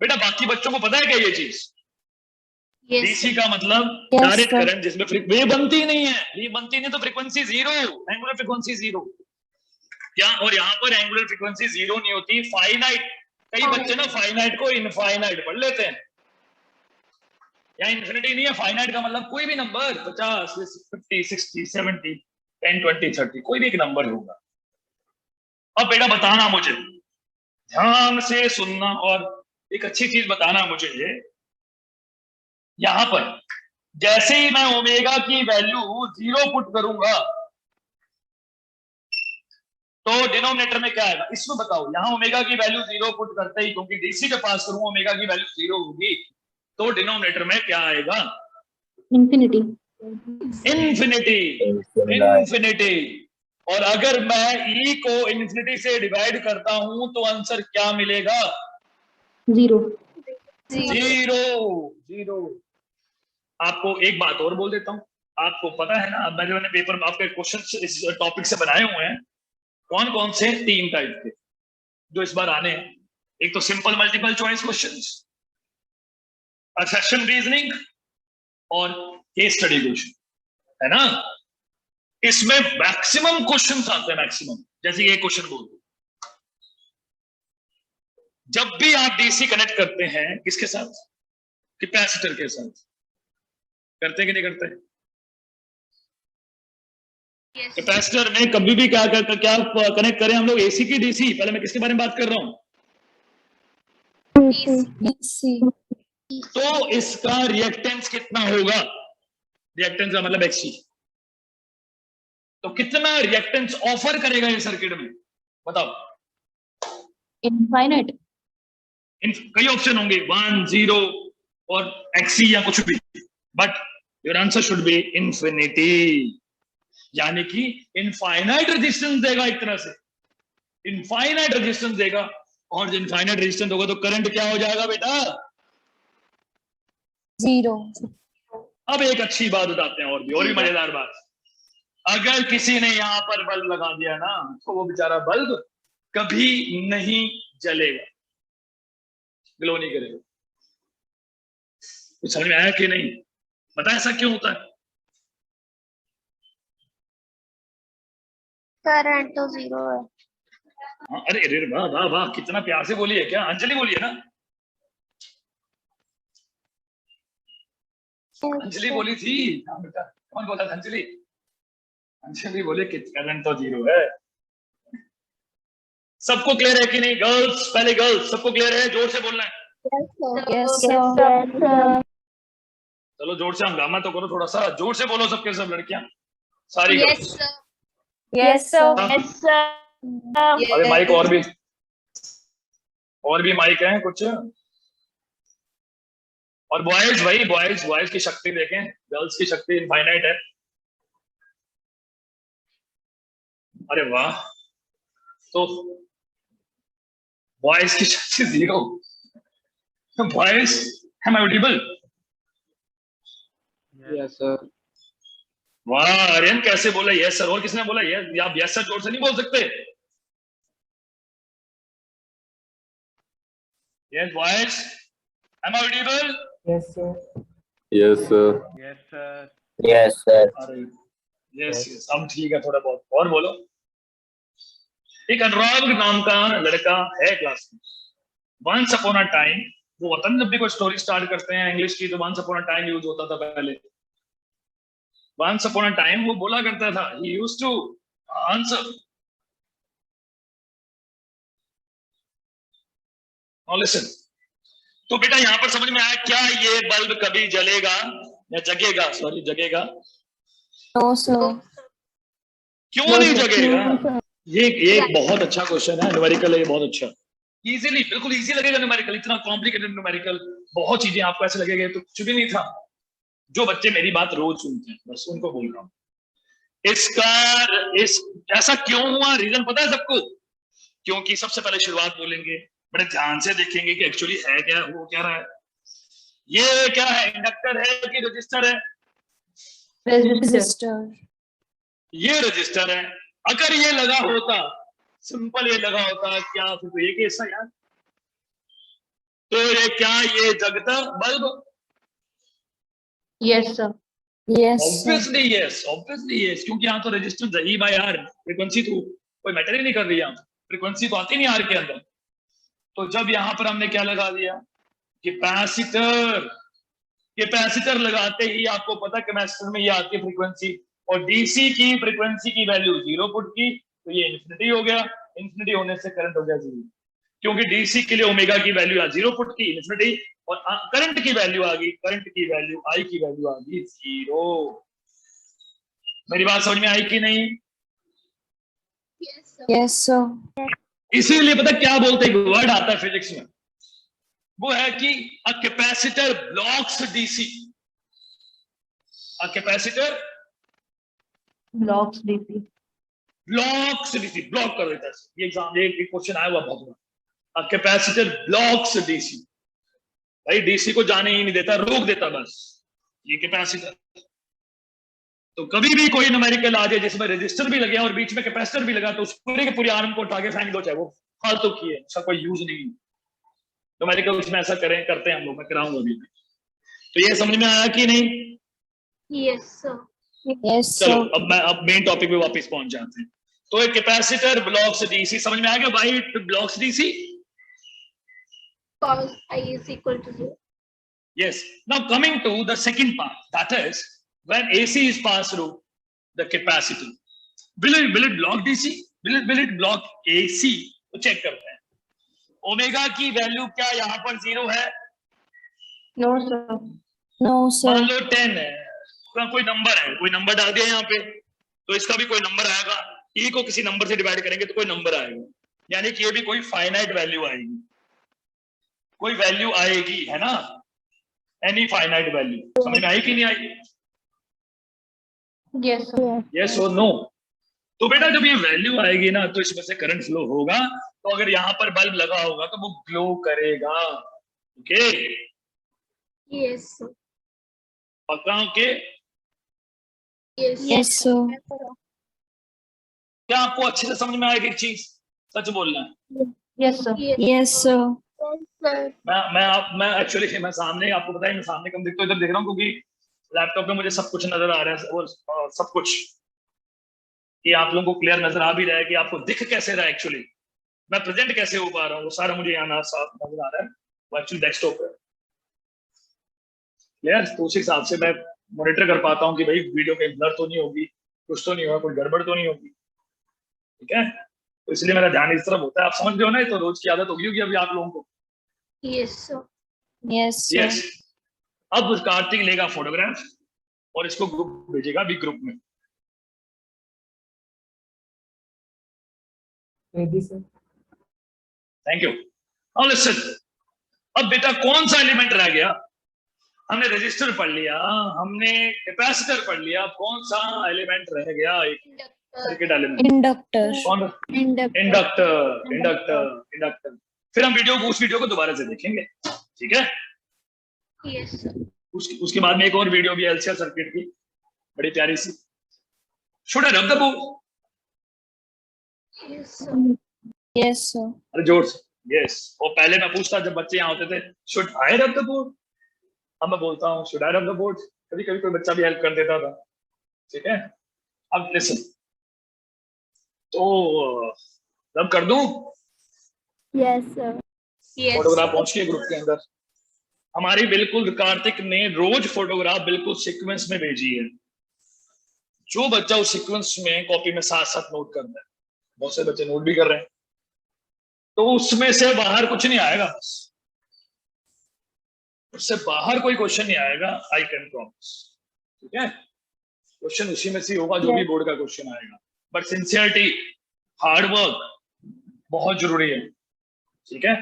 बेटा बाकी बच्चों को पता है क्या ये चीज? डीसी का मतलब डायरेक्ट करंट जिसमें वेव बनती नहीं है, वेव बनती नहीं तो फ्रीक्वेंसी 0, एंगुलर फ्रीक्वेंसी 0 क्या? और यहाँ पर एंगुलर फ्रीक्वेंसी 0 नहीं होती, फाइनाइट। कई बच्चे ना फाइनाइट को इनफाइनाइट पढ़ लेते हैं, यहाँ इन्फिनिटी नहीं है, फाइनाइट का मतलब कोई भी नंबर 50, 50, 60, 70, 10, 20, 30 कोई भी एक नंबर होगा। अब बेटा बताना मुझे, ध्यान से सुनना और एक अच्छी चीज बताना मुझे, ये यहां पर जैसे ही मैं ओमेगा की वैल्यू 0 पुट करूंगा तो डिनोमिनेटर में क्या आएगा इसमें बताओ। यहां ओमेगा की वैल्यू 0 पुट करते ही, क्योंकि डीसी के पास करूंगा ओमेगा की वैल्यू 0 होगी, तो डिनोमिनेटर में क्या आएगा? इंफिनिटी। इंफिनिटी। इंफिनिटी। और अगर मैं ई को इंफिनिटी से डिवाइड करता हूं तो आंसर क्या मिलेगा? 0। 0। आपको एक बात और बोल देता हूं, आपको पता है ना, मैंने पेपर में आपके क्वेश्चन इस टॉपिक से बनाए हुए हैं, कौन कौन से 3 टाइप के जो इस बार आने हैं। एक तो simple multiple choice questions, assumption reasoning और केस स्टडी क्वेश्चन, है ना। इसमें मैक्सिमम क्वेश्चंस आते हैं, मैक्सिमम। जैसे ये क्वेश्चन बोल दो, जब भी आप डीसी कनेक्ट करते हैं किसके साथ? कैपेसिटर के साथ। करते कि नहीं करते? कैपेसिटर में कभी भी क्या कनेक्ट करें हम लोग, एसी की डीसी? पहले मैं किसके बारे में बात कर रहा हूं? तो इसका रिएक्टेंस कितना होगा? रिएक्टेंस का मतलब एक्सी। तो कितना रिएक्टेंस ऑफर करेगा ये सर्किट में, बताओ? इनफाइनाइट। कई ऑप्शन होंगे, 1, 0 और एक्सी या कुछ भी, but your answer should be infinity. यानी कि इनफाइनाइट रेजिस्टेंस देगा, एक तरह से इनफाइनाइट रेजिस्टेंस देगा। और जब इनफाइनाइट रेजिस्टेंस होगा तो करंट क्या हो जाएगा बेटा? 0। अब एक अच्छी बात बताते हैं, और भी मजेदार बात। अगर किसी ने यहां पर बल्ब लगा दिया ना, तो वो बेचारा बल्ब कभी नहीं जलेगा, ग्लो नहीं करेगा। कुछ समझ में आया कि नहीं? पता ऐसा क्यों होता है? करंट तो 0 है। हाँ, अरे अरे वाह वाह वाह, कितना प्यार से बोली है। क्या अंजलि बोली है ना? अंजलि बोली थी। हाँ बेटा, कौन बोला था? अंजलि। अंजलि बोले कि करंट तो 0 है। सबको क्लियर है कि नहीं गर्ल्स? पहले गर्ल्स, सबको क्लियर है? जोर से बोलना है। चलो जोर से हंगामा तो करो, थोड़ा सा जोर से बोलो सबके सब लड़कियां, सारी गर्ल्स। Yes sir. अरे माइक और भी माइक है कुछ। और बॉयज, भाई बॉयज की शक्ति देखें, गर्ल्स की शक्ति इनफाइनाइट है। अरे वाह, तो बॉयज की शक्ति 0। Boys, am I audible? Yes sir. वाह आर्यन, कैसे बोला यस सर? और किसने बोला यस? आप यस सर जोर से नहीं बोल सकते? Yes boys, am I audible? Yes, sir. Yes, sir. Yes, sir. Yes, sir. अरे यस, अब ठीक है थोड़ा बहुत। और बोलो। एक अनुराग नाम का लड़का है क्लास में। वंस अपॉन अ टाइम, वो वतन जब भी कोई स्टोरी स्टार्ट करते हैं इंग्लिश की तो once upon a time use होता था पहले। वंस अपॉन अ टाइम वो बोला करता था, he used to answer. Now listen. तो बेटा यहां पर समझ में आया क्या ये बल्ब कभी जलेगा या जगेगा? सॉरी, जगेगा? No sir. क्यों नहीं जगेगा? ये बहुत अच्छा क्वेश्चन है, न्यूमेरिकल है ये, बहुत अच्छा। इजीली, बिल्कुल इजी लगेगा न्यूमेरिकल, इतना कॉम्प्लिकेटेड न्यूमेरिकल, बहुत चीजें आपको ऐसे लगेगा तो कुछ भी नहीं था। जो बच्चे मेरी बात रोज सुनते हैं बस उनको बोल रहा हूं। ऐसा क्यों हुआ, रीजन पता है सबको? क्योंकि सबसे पहले शुरुआत बोलेंगे, बड़े ध्यान से देखेंगे कि एक्चुअली है क्या, हो क्या रहा है। ये क्या है, इंडक्टर है कि रजिस्टर है? रजिस्टर। ये रजिस्टर है। अगर ये लगा होता, सिंपल ये लगा होता, क्या फिर तो ये केस है यार। तो ये क्या ये जगता bulb? Yes sir. Yes obviously yes, obviously yes, क्योंकि यहाँ तो रेजिस्टेंस है ही भाई यार, फ्रीक्वेंसी तो कोई मैटर ही नहीं कर रही है, फ्रीक्वेंसी तो आती नहीं आर के अंदर। तो जब यहाँ पर हमने क्या लगा दिया, कैपेसिटर, कैपेसिटर लगाते ही आपको पता कैपेसिटर में ये आती है फ्रीक्वेंसी, और डीसी की फ्रीक्वेंसी की वैल्यू 0 पुट की, तो ये इन्फिनिटी हो गया। इन्फिनिटी होने से करंट हो गया 0, क्योंकि डीसी के लिए ओमेगा की वैल्यू 0 पुट की इन्फिनिटी, और करंट की वैल्यू आ गई, करंट की वैल्यू आई की वैल्यू आ गई 0। मेरी बात समझ में आई कि नहीं? Yes, sir. इसीलिए पता क्या बोलते हैं, वर्ड आता है फिजिक्स में, वो है कि a capacitor blocks DC. A capacitor blocks DC. Blocks DC, block कर देता है। ये एग्जाम एक क्वेश्चन आया हुआ बहुत बड़ा। अ कैपेसिटर ब्लॉक्स डीसी, भाई डीसी को जाने ही नहीं देता, रोक देता बस, ये कैपेसिटर। तो कभी भी कोई न्यूमेरिकल आ जाए जिसमें रेजिस्टर भी लगे और बीच में कैपेसिटर भी लगा, तो उस पूरे के पूरे आर्म को उठा के फेंक दो, चाहे वो फालतू की है, उसका कोई यूज नहीं। न्यूमेरिकल उसमें ऐसा करते हैं हम लोग, मैं कराऊंगा अभी। तो ये समझ में आया कि नहीं? Yes, sir. Yes, चलो sir. अब मेन टॉपिक पे वापस पहुंच जाते हैं। तो एक कैपेसिटर ब्लॉक्स डीसी, समझ में आ गया? Why it blocks DC? Cos I is equal to 0. Yes. Now coming to the second part, that is when AC is passed through the capacitor, will it block DC? Will it block AC? तो चेक करते हैं। ओमेगा की वैल्यू क्या यहाँ पर 0 है? No sir. No, मान sir. लो 10 है, कोई नंबर है, कोई नंबर डाल दिया यहाँ पे, तो इसका भी कोई नंबर आएगा। ई को किसी नंबर से डिवाइड करेंगे तो कोई नंबर आएगा, यानी कि ये भी कोई फाइनाइट वैल्यू आएगी, कोई वैल्यू आएगी, है ना? Any finite value. समझ में आई कि नहीं आई? Yes sir. यस और नो? तो बेटा जब ये वैल्यू आएगी ना, तो इसमें से करंट फ्लो होगा। तो अगर यहाँ पर बल्ब लगा होगा तो वो ग्लो करेगा। Okay, Yes, sir. पक्का? Okay, Yes, sir. क्या आपको अच्छे से समझ में आएगी एक चीज? सच बोलना है। Yes sir. Yes, sir. मैं एक्चुअली मैं सामने, आपको पता है मैं सामने कम दिखता हूँ, इधर देख रहा हूँ, क्योंकि लैपटॉप में मुझे सब कुछ नजर आ रहा है, और सब कुछ ये आप लोगों को क्लियर नजर आ भी रहा है कि आपको दिख कैसे रहा है, एक्चुअली मैं प्रेजेंट कैसे हो पा रहा हूँ, वो सारा मुझे यहाँ साफ नजर आ रहा है, वो एक्चुअली डेस्कटॉप है। क्लियर? तो उस हिसाब से मैं मॉनिटर कर पाता हूँ कि भाई वीडियो कहीं ब्लर तो नहीं होगी, कुछ तो नहीं होगा, कोई गड़बड़ तो नहीं होगी। ठीक है, तो इसलिए मेरा ध्यान इस तरफ होता है। आप समझ रहे हो ना? तो रोज की आदत होगी अभी आप लोगों को। Yes, sir. Yes, sir. Yes. अब कार्तिक लेगा फोटोग्राफ और इसको ग्रुप भेजेगा, भी ग्रुप में। Thank you. नाउ लिसन, अब बेटा कौन सा एलिमेंट रह गया? हमने रेजिस्टर पढ़ लिया, हमने कैपेसिटर पढ़ लिया, कौन सा एलिमेंट रह गया? एक सर्किट एलिमेंट। Inductor. कौन? इंडक्टर। इंडक्टर। फिर हम उस वीडियो को दोबारा से देखेंगे, ठीक है? Yes, sir. उसके बाद में एक और वीडियो भी एलसीआर सर्किट की, बड़ी प्यारी सी। Should I rub the board? Yes, sir. Yes, sir. अरे जोर से। यस। और पहले मैं पूछता जब बच्चे यहाँ होते थे, should I rub the board? अब मैं बोलता हूँ should I rub the board. कभी कभी कोई बच्चा भी हेल्प कर देता था, ठीक है? अब लिसन, तो रब कर दूं? Yes sir. Yes. फोटोग्राफ पहुंच के ग्रुप के अंदर हमारी बिल्कुल कार्तिक ने रोज फोटोग्राफ बिल्कुल सीक्वेंस में भेजी है। जो बच्चा उस सीक्वेंस में कॉपी में साथ साथ नोट करता है, बहुत से बच्चे नोट भी कर रहे हैं, तो उसमें से बाहर कुछ नहीं आएगा, बस उससे बाहर कोई क्वेश्चन नहीं आएगा, आई कैन प्रॉमिस। ठीक है, क्वेश्चन उसी में से होगा जो भी बोर्ड का क्वेश्चन आएगा, बट सिंसियरिटी, हार्डवर्क बहुत जरूरी है। ठीक है,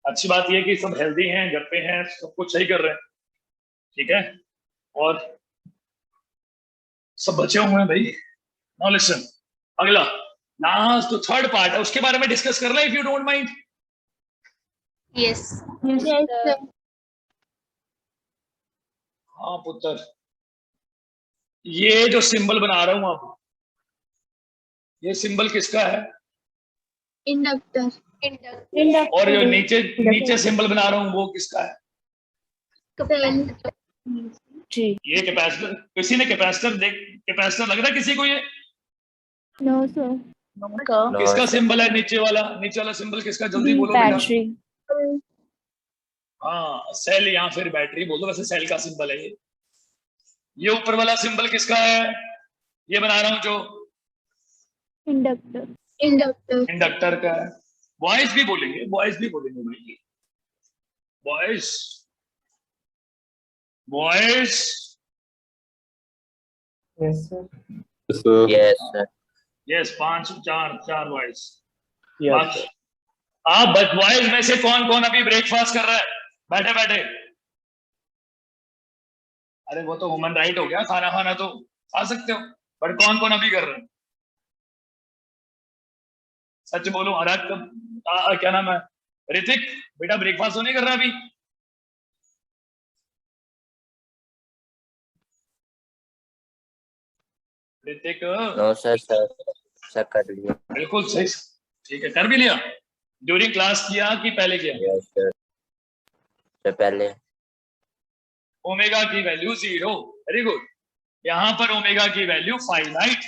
अच्छी बात यह कि सब हेल्दी हैं, घर पे हैं, सब कुछ सही कर रहे हैं, ठीक है, और सब बचे हुए हैं भाई। नाउ लिसन, अगला लास्ट तो थर्ड पार्ट है, उसके बारे में डिस्कस कर रहे हैं, if you don't mind. Yes. हाँ पुत्र, ये जो सिंबल बना रहा हूं आप, ये सिंबल किसका है? Inductor. और जो नीचे सिंबल बना रहा हूं वो किसका है? Capacitor. ये कैपेसिटर। किसी ने कैपेसिटर लग रहा है किसी को? ये नो सर। किसका सिंबल है? नीचे वाला सिंबल किसका? जल्दी बोलो बेटा। Battery. हाँ, सेल या फिर बैटरी बोल दो, वैसे सेल का सिंबल है ये ऊपर वाला सिंबल किसका है? ये बना रहा हूं जो इंडक्टर। इंडक्टर। इंडक्टर का है। वॉइस भी बोलेंगे भाई, voice voice yes sir. Yes, sir. Yes, sir. Yes, 5 4 4 voice. Yes बाकी आप बट वॉइस में से कौन कौन अभी ब्रेकफास्ट कर रहा है बैठे बैठे? अरे वो तो ह्यूमन राइट हो गया, खाना खाना तो खा सकते हो, बट कौन कौन अभी कर रहे हैं? सच बोलो, अराग क्या नाम है? ऋतिक बेटा ब्रेकफास्ट तो नहीं कर रहा अभी? Hrithik No, sir, sir. Sir, कर लिया। बिल्कुल सही, ठीक है, कर भी लिया। ड्यूरिंग क्लास किया कि पहले किया? Yes, sir. Sir, पहले। ओमेगा की वैल्यू 0, वेरी गुड। यहां पर ओमेगा की वैल्यू फाइनाइट,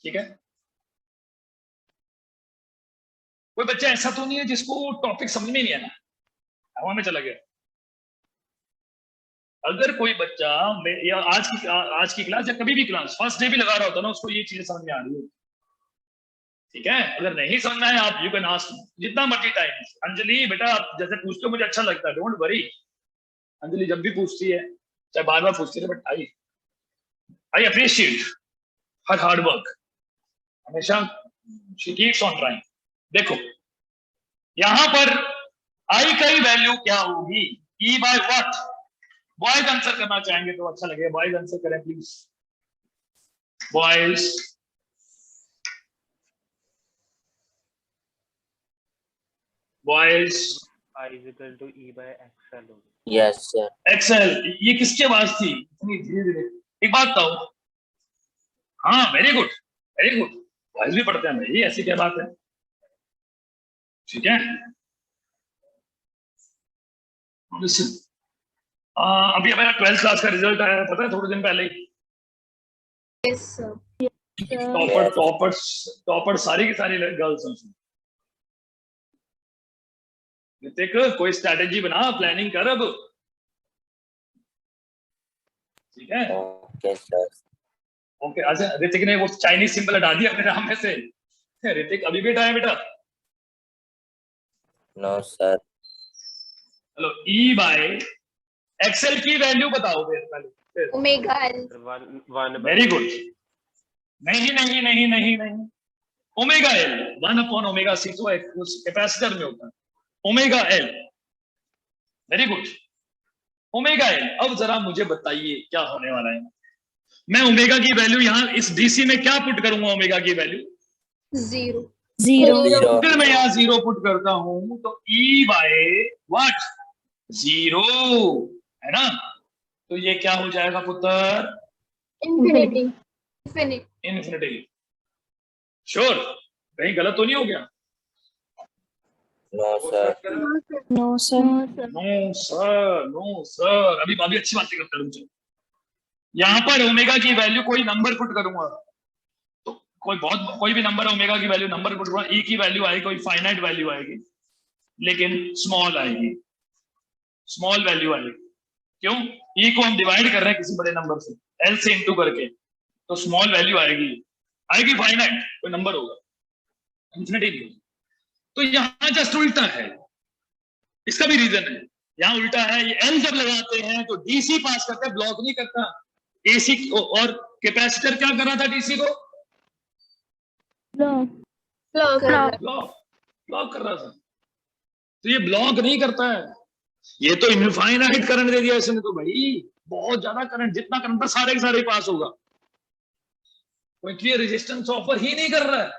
ठीक है। कोई बच्चा ऐसा तो नहीं है जिसको टॉपिक समझ में नहीं आया, हवा में चला गया? अगर कोई बच्चा या आज की क्लास या कभी भी क्लास फर्स्ट डे भी लगा रहा होता ना, उसको ये चीजें समझ में आ रही है, ठीक है। अगर नहीं समझना है आप, यू कैन आस्क जितना मर्जी टाइम। अंजलि बेटा आप जैसे पूछते हो मुझे अच्छा लगता है, डोंट वरी। अंजलि जब भी पूछती है, चाहे बार बार पूछती है, but I appreciate her hard work, हमेशा शी कीप्स ऑन ट्राइंग। देखो यहां पर आई की वैल्यू क्या होगी? ई बाय व्हाट? बॉयज आंसर करना चाहेंगे तो अच्छा लगेगा, बॉयज आंसर करें please. Boys boys I is equal to E by XL होगी। Yes, sir. एक्सेल, ये किसके आवाज थी इतनी धीरे धीरे? एक बात बताओ, हाँ very good very good, boys भी पढ़ते हैं भाई, ऐसी क्या बात है, ठीक है। लिसन, अभी हमारा 12th क्लास का रिजल्ट आया है, पता है, थोड़े दिन पहले ही। Yes sir. टॉपर सारी की सारी गर्ल्स हैं। ऋतिक कोई स्ट्रैटेजी बना, प्लानिंग कर अब, ठीक है। Okay, sir. ओके, अच्छा ऋतिक ने वो चाइनीज सिंबल हटा दिया अपने नाम में से। ऋतिक अभी भी हटाया बेटा? No, sir. चलो ई बाय एक्सेल की वैल्यू बताओ फिर पहले। Omega L. Very good. नहीं नहीं नहीं नहीं नहीं, ओमेगा एल 1/ओमेगा c तो उस कैपेसिटर में होता है, omega L, very good, omega L. अब जरा मुझे बताइए क्या होने वाला है। मैं ओमेगा की वैल्यू यहां इस डीसी में क्या पुट करूंगा? ओमेगा की वैल्यू 0। Zero. फिर मैं यहां 0 पुट करता हूं तो ई बाय व्हाट? 0, है ना। तो ये क्या हो जाएगा पुत्र? इंफिनिटी। इंफिनिटी। इन्फिनिटी। श्योर, कहीं गलत तो नहीं हो गया? No, sir. No sir. No sir, अभी अच्छी बातें करते हैं मुझे। यहाँ पर ओमेगा की वैल्यू कोई नंबर पुट करूंगा तो कोई भी नंबर ओमेगा की वैल्यू नंबर पुट करूंगा, ई की वैल्यू आएगी, कोई फाइनाइट वैल्यू आएगी, लेकिन स्मॉल आएगी, स्मॉल वैल्यू आएगी। क्यों? ई को हम डिवाइड कर रहे हैं किसी बड़े नंबर से, एल से इंटू करके, तो स्मॉल वैल्यू आएगी फाइनाइट, कोई नंबर होगा, इंफिनिटी नहीं होगा। तो यहाँ जस्ट उल्टा है, इसका भी रीजन है, यहाँ उल्टा है। ये एल जब लगाते हैं तो डीसी पास करता है, ब्लॉक नहीं करता। एसी और कैपेसिटर क्या कर रहा था? डीसी को ब्लॉक। ब्लॉक कर रहा था, तो ये ब्लॉक नहीं करता है, ये तो इनफाइनाइट करंट दे दिया इसने तो भाई, बहुत ज्यादा करंट, जितना करंट था सारे के सारे पास होगा, कोई क्लियर रेजिस्टेंस ऑफर ही नहीं कर रहा है।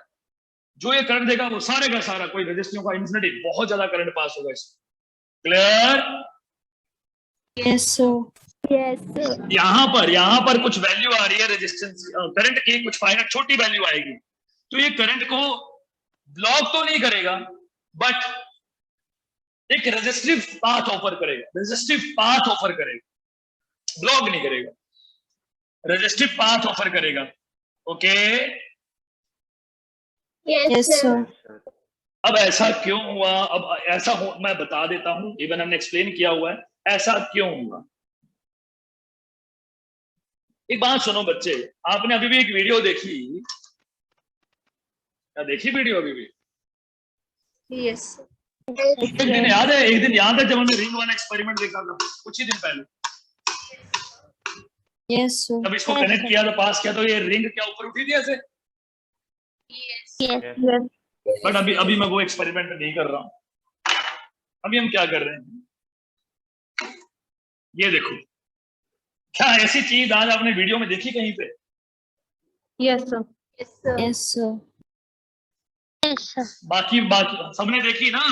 जो ये करंट देगा वो सारे का सारा, कोई रेजिस्टेंस का इंफिनिटी, बहुत ज्यादा करंट पास होगा इसमें। क्लियर? Yes sir. यहां पर कुछ वैल्यू आ रही है रेजिस्टेंस करंट की, कुछ फाइनाइट छोटी वैल्यू आएगी, तो ये करंट को ब्लॉक तो नहीं करेगा, बट एक रेजिस्टिव पाथ ऑफर करेगा, ब्लॉक नहीं करेगा, रेजिस्टिव पाथ ऑफर करेगा। Okay yes sir. अब ऐसा क्यों हुआ, अब ऐसा हो मैं बता देता हूं, इवन हमने एक्सप्लेन किया हुआ है ऐसा क्यों हुआ। एक बात सुनो बच्चे, आपने अभी भी एक वीडियो देखी क्या, देखी वीडियो अभी भी? Yes. एक दिन याद है, एक दिन याद है जब हमने रिंग वाला एक्सपेरिमेंट देखा था कुछ ही दिन पहले, Yes, sir. जब इसको कनेक्ट किया था, पास किया तो ये रिंग क्या ऊपर उठी थी ऐसे। Yes. Yes. बट अभी मैं वो एक्सपेरिमेंट नहीं कर रहा हूं। अभी हम क्या कर रहे हैं, ये देखो, क्या ऐसी चीज आज आपने वीडियो में देखी कहीं पे? Yes, sir. Yes, sir. Yes, sir. बाकी सबने देखी ना?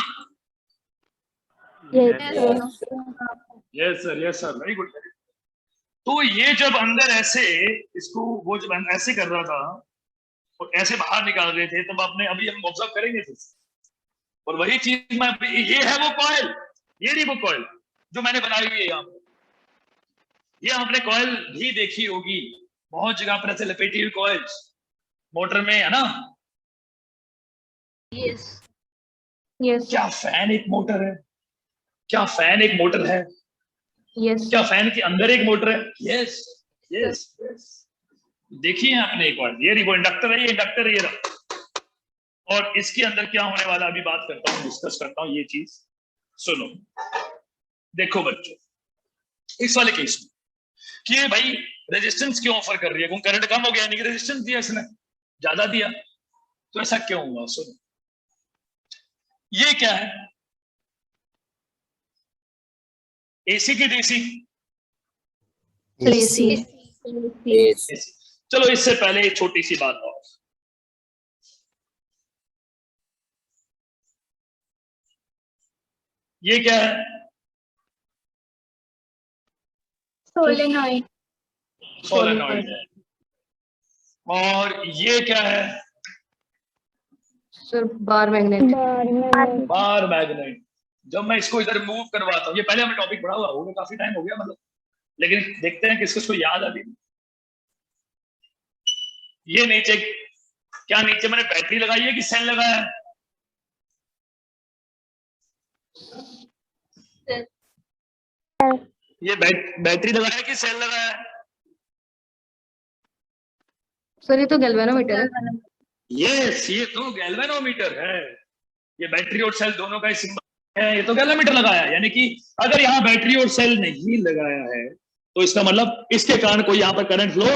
Yes. Yes sir, yes sir, very good. तो ये जब अंदर ऐसे इसको वो जब ऐसे कर रहा था और ऐसे बाहर निकाल रहे थे, तब आपने अभी हम ऑब्जर्व करेंगे फिर। और वही चीज मैं, ये है वो कॉइल, ये नहीं वो कॉइल जो मैंने बनाई हुई है यहाँ पे। ये आपने कॉइल भी देखी होगी बहुत जगह पर, ऐसे लपेटी हुई कॉइल्स मोटर में, है ना? Yes. Yes. क्या फैन एक मोटर है? क्या फैन एक मोटर है? Yes. क्या फैन के अंदर एक मोटर है? Yes yes yes. देखिए आपने एक बार, ये वो इंडक्टर है, ये इंडक्टर है, ये रहा। और इसके अंदर क्या होने वाला अभी बात करता हूँ, डिस्कस करता हूँ ये चीज। सुनो, देखो बच्चों, इस वाले केस में कि ये भाई रेजिस्टेंस क्यों ऑफर कर रही है, क्योंकि करंट कम हो गया, यानी कि रेजिस्टेंस दिया इसने ज्यादा दिया, तो ऐसा क्यों हुआ? सुनो, ये क्या है, एसी की डीसी? AC. Yes. चलो इससे पहले एक छोटी सी बात और, ये क्या है? Solenoid. सोलेनॉइड है। और ये क्या है? Sir, bar magnet. Bar magnet. जब मैं इसको इधर मूव करवाता हूँ, ये पहले हमने टॉपिक पढ़ा हुआ होगा, काफी टाइम हो गया मतलब, लेकिन देखते हैं किसको इसको याद अभी। ये नीचे क्या, नीचे मैंने बैटरी लगाई है कि सेल लगाया है? ये बैटरी लगाया है कि सेल लगाया है? सर ये तो गैल्वेनोमीटर है। यस, ये तो गैल्वेनोमीटर है। ये बैटरी और सेल दोनों का ही सिंबल है, ये तो गैल्वेनोमीटर लगाया है। यानी कि अगर यहाँ बैटरी और सेल नहीं लगाया है तो इसका मतलब इसके कारण कोई यहाँ पर करंट फ्लो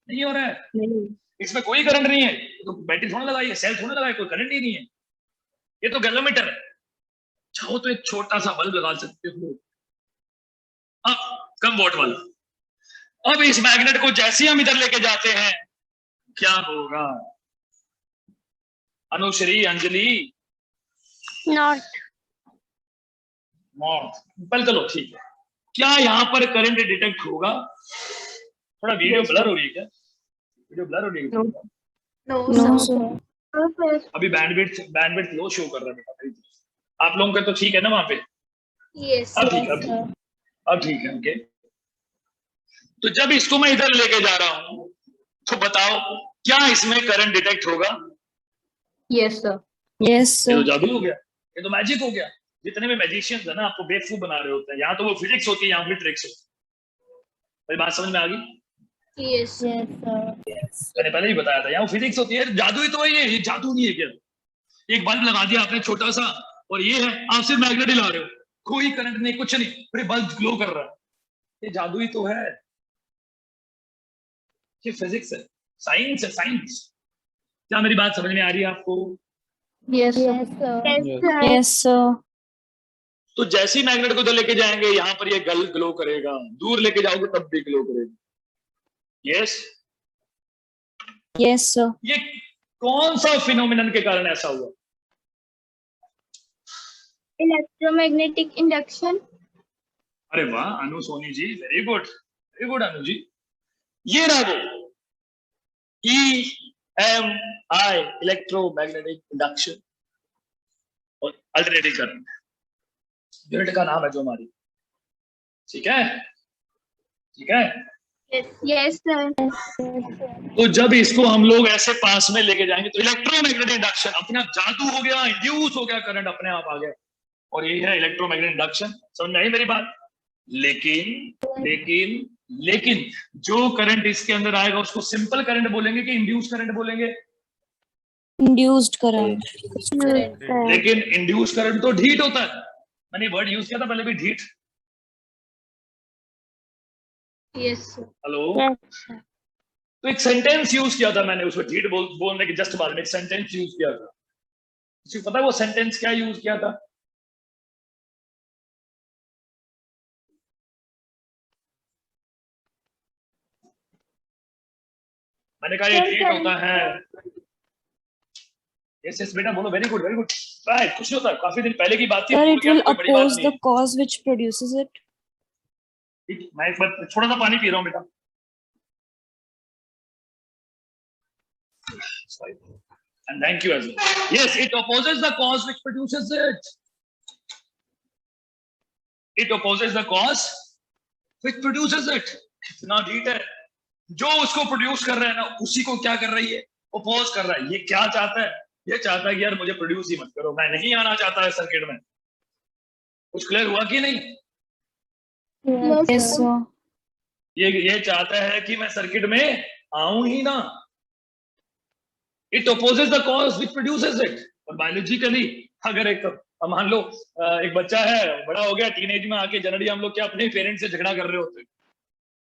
नहीं हो रहा है, नहीं। इसमें कोई करंट नहीं है, तो बैटरी थोड़ा लगाई है, सेल थोड़ा लगाई, कोई करंट ही नहीं है, ये तो गैल्वेनोमीटर है। चाहो तो एक छोटा सा बल्ब लगा सकते हो, कम वोट वाला। अब इस मैग्नेट को जैसे हम इधर लेके जाते हैं क्या होगा? अनुश्री, अंजलि? नॉट। पहले चलो ठीक है, क्या यहाँ पर करंट डिटेक्ट होगा? थोड़ा वीडियो ब्लर हो रही है क्या? वीडियो ब्लर हो रही है? No sir. अभी बैंडविड्थ लो शो कर रहा है बेटा। आप लोगों का तो ठीक है ना वहां पे? यस। अब ठीक है, अब ठीक है, ओके। तो जब इसको मैं इधर लेके जा रहा हूं तो बताओ क्या इसमें करंट डिटेक्ट होगा? Yes sir. Yes, ये तो sir. जादू हो गया, ये तो मैजिक हो गया। जितने भी मैजिशियंस है ना, आपको बेवकूफ बना रहे होते हैं। यहाँ तो वो फिजिक्स होती है, यहाँ भी ट्रिक्स होती है। मेरी बात समझ में आ गई? यस। मैंने पहले ही बताया था, यहाँ फिजिक्स होती है। जादू ही तो है, ये जादू नहीं है क्या? एक बल्ब लगा दिया आपने छोटा सा, और ये है आप सिर्फ मैग्नेट हिला रहे हो, कोई करंट नहीं, कुछ नहीं, पूरे बल्ब ग्लो कर रहा है, ये जादू ही तो है। ये फिजिक्स है, साइंस है, साइंस। क्या मेरी बात समझ में आ रही है आपको? Yes Yes, sir. तो जैसे ही मैग्नेट को तो लेके जाएंगे, यहाँ पर ये ग्लो करेगा, दूर लेके जाओगे तब भी ग्लो करेगा। Yes, Yes, sir. ये कौन सा फिनोमिनन के कारण ऐसा हुआ? Electromagnetic induction. अरे वाह अनु Soni ji, very good, very good Anu ji. ये रहा वो EMI, इलेक्ट्रोमैग्नेटिक इंडक्शन और अल्टरनेटिंग करंट, यूनिट का नाम है जो हमारी, ठीक है, ठीक है। Yes, sir. तो जब इसको हम लोग ऐसे पास में लेके जाएंगे तो इलेक्ट्रोमैग्नेटिक इंडक्शन अपने आप जादू हो गया, इंड्यूस हो गया, करंट अपने आप आ गया, और यही है इलेक्ट्रोमैग्नेटिक इंडक्शन। समझ में आई मेरी बात? लेकिन लेकिन लेकिन जो करंट इसके अंदर आएगा उसको सिंपल करंट बोलेंगे कि इंड्यूस करंट बोलेंगे? Induced current. लेकिन इंड्यूस करंट तो ढीट होता है। मैंने वर्ड यूज किया था पहले भी, ढीट। Yes, sir. हेलो, तो एक सेंटेंस यूज किया था मैंने उसको ढीट बोलने के जस्ट बाद में, एक सेंटेंस यूज किया था। किसी को पता है वो सेंटेंस क्या यूज किया था? मैंने कहा ये ढीट होता है। यस यस बेटा बोलो, very good very good. Right, कुछ नहीं होता, काफी दिन पहले की बात थी, Sir, भूल it गया, will कोई बड़ी बात oppose नहीं the है। cause which produces it. ठीक, मैं एक बार थोड़ा सा पानी पी रहा हूँ बेटा। And thank you as well. Yes, it opposes the cause which produces it. It opposes the cause which produces it. इतना ढीठ है। जो उसको प्रोड्यूस कर रहा है ना, उसी को क्या कर रही है? ओपोज कर रहा है। ये क्या चाहता है? ये चाहता है कि यार मुझे प्रोड्यूस ही मत करो, मैं नहीं आना चाहता है सर्किट में। कुछ क्लियर हुआ कि नहीं? Yes, sir. ये चाहता है कि मैं सर्किट में आऊं ही ना। It opposes the cause which produces it. और बायोलॉजिकली अगर एक मान लो एक बच्चा है, बड़ा हो गया, टीनेज में आके, जनरली हम लोग क्या अपने पेरेंट्स से झगड़ा कर रहे होते हैं,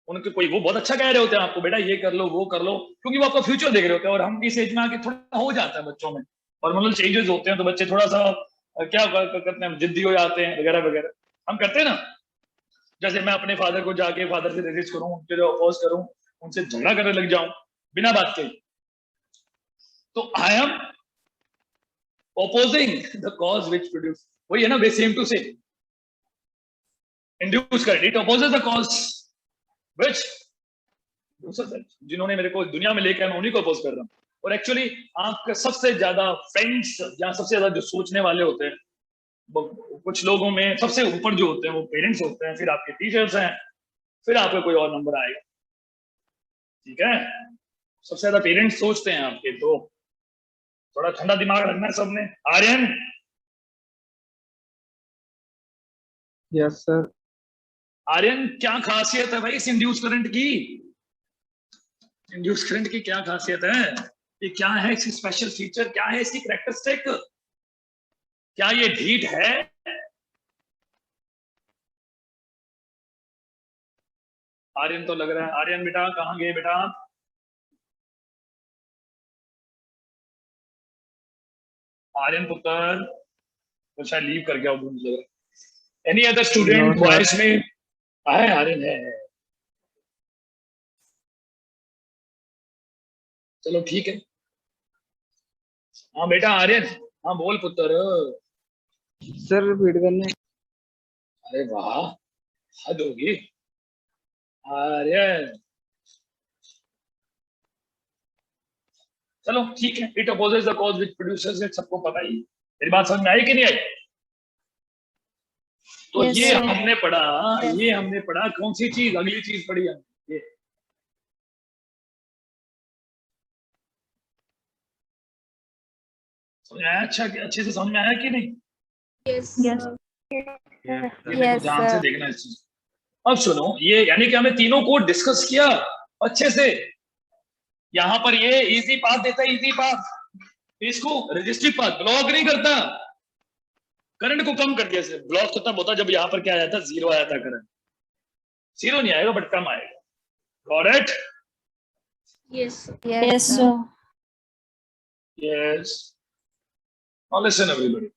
उनके कोई वो बहुत अच्छा कह रहे होते हैं आपको, बेटा ये कर लो वो कर लो, क्योंकि वो आपका फ्यूचर देख रहे होते हैं। और हम इस एज में आके थोड़ा हो जाता है बच्चों में, हार्मोनल चेंजेस होते हैं, तो बच्चे थोड़ा सा क्या करते हैं, जिद्दी हो जाते हैं वगैरह वगैरह। हम करते हैं ना, जैसे मैं अपने फादर को जाके फादर से रेजिस्ट करूं, उनके जो अपोज करूं, उनसे झगड़ा करने लग जाऊं बिना बात के, तो I am opposing the cause which produce। वही है ना, वे सेम टू सेम। इंड्यूस कर, it opposes the cause which produces it। जिन्होंने मेरे को दुनिया में लेकर, मैं उन्हीं को अपोज कर रहा हूँ। और एक्चुअली आपके सबसे ज्यादा फ्रेंड्स, या सबसे ज्यादा जो सोचने वाले होते हैं, कुछ लोगों में सबसे ऊपर जो होते हैं वो पेरेंट्स होते हैं, फिर आपके टीचर्स हैं, फिर आपका कोई और नंबर आएगा। ठीक है, सबसे ज्यादा पेरेंट्स सोचते हैं आपके, तो थोड़ा ठंडा दिमाग रखना है सबने। Aryan, yes sir. आर्यन क्या खासियत है भाई इस इंड्यूस करंट की? इंड्यूस करंट की क्या खासियत है? ये क्या है इसकी स्पेशल फीचर, क्या है इसकी कैरेक्टरिस्टिक? क्या ये ढीठ है? आर्यन तो लग रहा है, आर्यन बेटा कहाँ गए बेटा? आर्यन पुत्र तो शायद लीव कर गया, मुझे लग रहा है। एनी अदर स्टूडेंट वॉइस में है? आर्यन है। चलो ठीक है। हाँ बेटा आर्यन, हाँ बोल पुत्र। सर रिपीट करना है। अरे वाह, हद होगी आर्यन। चलो ठीक है, it opposes the cause which produces it, सबको पता ही। मेरी बात समझ में आई कि नहीं आई? तो Yes, ये sir. हमने पढ़ा, ये हमने पढ़ा। कौन सी चीज, अगली चीज पढ़ी हमने, ये समझ में आया? अच्छा, अच्छे से समझ में आया कि नहीं? Yes. Yes. ये देखो, ध्यान से देखना इस चीज। अब सुनो, ये यानी कि हमने तीनों को डिस्कस किया अच्छे से। यहां पर ये इजी पाथ देता है, इजी पाथ, इसको रेजिस्टिव पाथ ब्लॉक नहीं करता, करंट को कम कर दिया। ब्लॉक खत्म होता जब यहां पर क्या आया था, जीरो आया था करंट। जीरो नहीं आएगा बट कम आएगा। Got it? Yes. Yes, sir. Yes. Now listen everybody,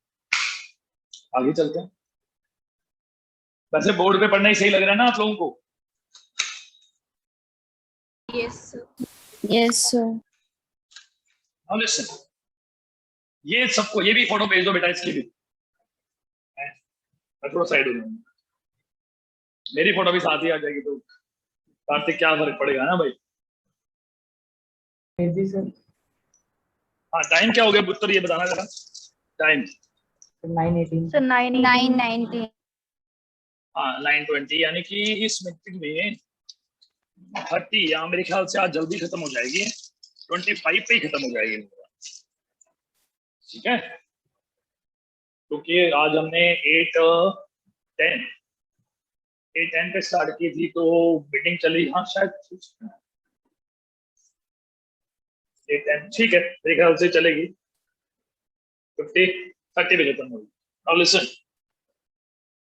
आगे चलते हैं। वैसे बोर्ड पे पढ़ना ही सही लग रहा है ना आप लोगों को? Yes, sir. Yes, sir. Now listen, ये सबको, ये भी फोटो भेज दो बेटा इसकी भी। मैं थोड़ा साइड हो जाऊंगा, मेरी फोटो भी साथ ही आ जाएगी तो कार्तिक क्या फर्क पड़ेगा ना भाई। जी सर। हाँ, टाइम क्या हो गया पुत्र, ये बताना जरा टाइम। 9:18 So 9:19. हाँ 9:20, यानी कि इस मीटिंग में 30 या मेरे ख्याल से आज जल्दी खत्म हो जाएगी, 25 पे ही खत्म हो जाएगी, ठीक है, क्योंकि आज हमने 8:10 पे स्टार्ट की थी, तो मीटिंग चली, हाँ शायद 8:10, ठीक है, मेरे ख्याल से चलेगी, 30 पे खत्म होगी। नाउ लिसन,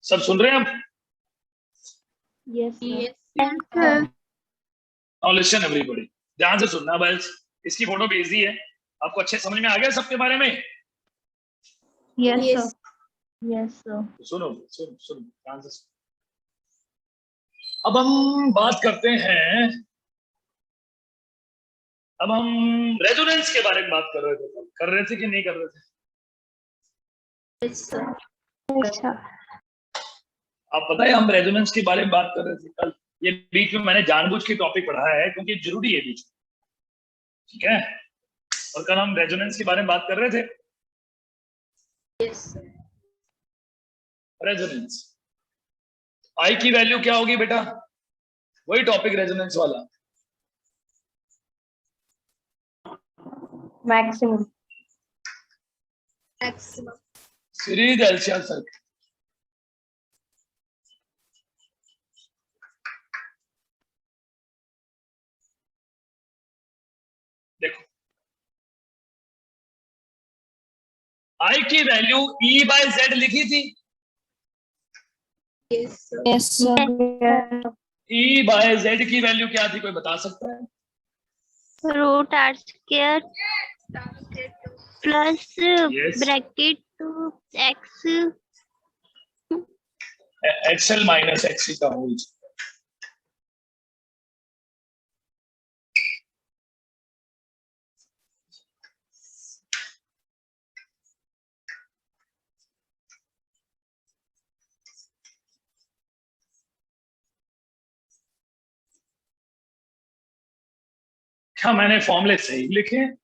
सब सुन रहे हैं आप? Yes, sir. Yes, sir. Now listen everybody, ध्यान से सुनना बस, इसकी फोटो भेज दी है आपको, अच्छे समझ में आ गया सबके बारे में? Yes, Yes. sir. Yes, sir. सुनो सुनो सुनो ध्यान से सुनो। अब हम बात करते हैं, अब हम रेजोनेंस के बारे में बात कर रहे थे कि नहीं कर रहे थे? Yes, sir. अच्छा, आप पता है हम रेजोनेंस के बारे में बात कर रहे थे कल, ये बीच में मैंने जानबूझ के टॉपिक पढ़ाया है क्योंकि जरूरी है बीच में, ठीक है, और कल हम रेजोनेंस के बारे में बात कर रहे थे। Yes, sir. रेजोनेंस, आई की वैल्यू क्या होगी बेटा? वही टॉपिक रेजोनेंस वाला, maximum. Maximum. Series LCR circuit. देखो आई की वैल्यू E/Z लिखी थी, Yes, sir. Yes, sir. E/Z की वैल्यू क्या थी, कोई बता सकता है? Root R square plus Yes. Bracket X XL minus XC का होल। क्या मैंने फॉर्मूले सही लिखे हैं?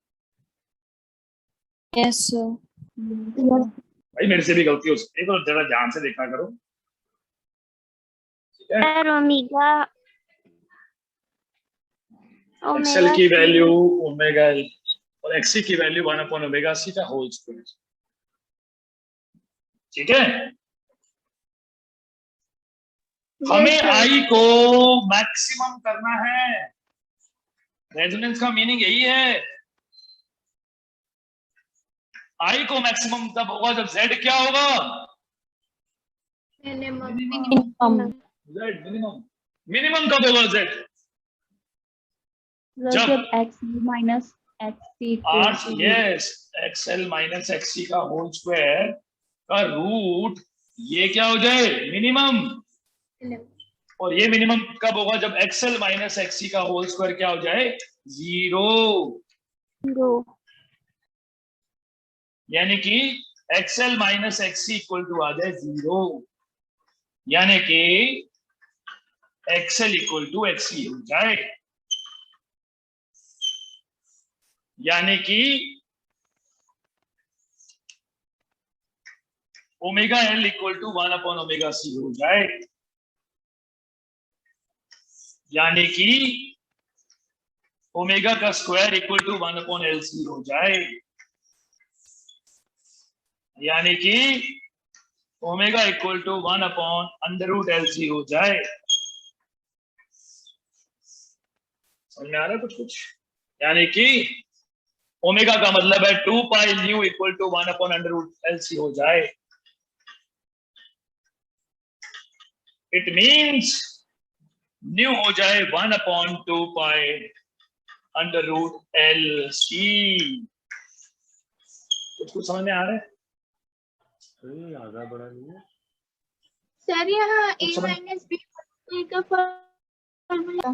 Yes, sir. भाई मेरे से भी गलती हो सकती है, तो जरा ध्यान से देखा करो, ठीक है? और ओमेगा XL की वैल्यू ओमेगा L और XC की वैल्यू 1/ओमेगा C का होल स्क्वायर, ठीक है? हमें I को मैक्सिमम करना है, रेजोनेंस का मीनिंग यही है। I को मैक्सिमम तब होगा जब Z क्या होगा? Minimum. Minimum. Z मिनिमम कब होगा Z? जब x minus xc equals to yes, XL minus XC का होल स्क्वायर का रूट ये क्या हो जाए? मिनिमम। Minimum. और ये मिनिमम कब होगा? जब XL माइनस XC का होल स्क्वायर क्या हो जाए? 0। यानी कि XL minus XC equal to आ जाए 0, यानी कि XL इक्वल टू XC हो जाए, यानी कि ओमेगा L इक्वल टू 1/ओमेगा C हो जाए, यानी कि ओमेगा का स्क्वायर इक्वल टू 1/LC हो जाए, यानी कि ओमेगा इक्वल टू 1/√LC हो जाए। समझ में आ रहा है कुछ? यानी कि ओमेगा का मतलब है 2 pi new equal to 1/√LC हो जाए। इट मीन्स न्यू हो जाए 1/2 पाई √LC। कुछ समझ में आ रहा है? आधा बड़ा नहीं है सर यहाँ कुछ a समझ- minus b का फॉर्मूला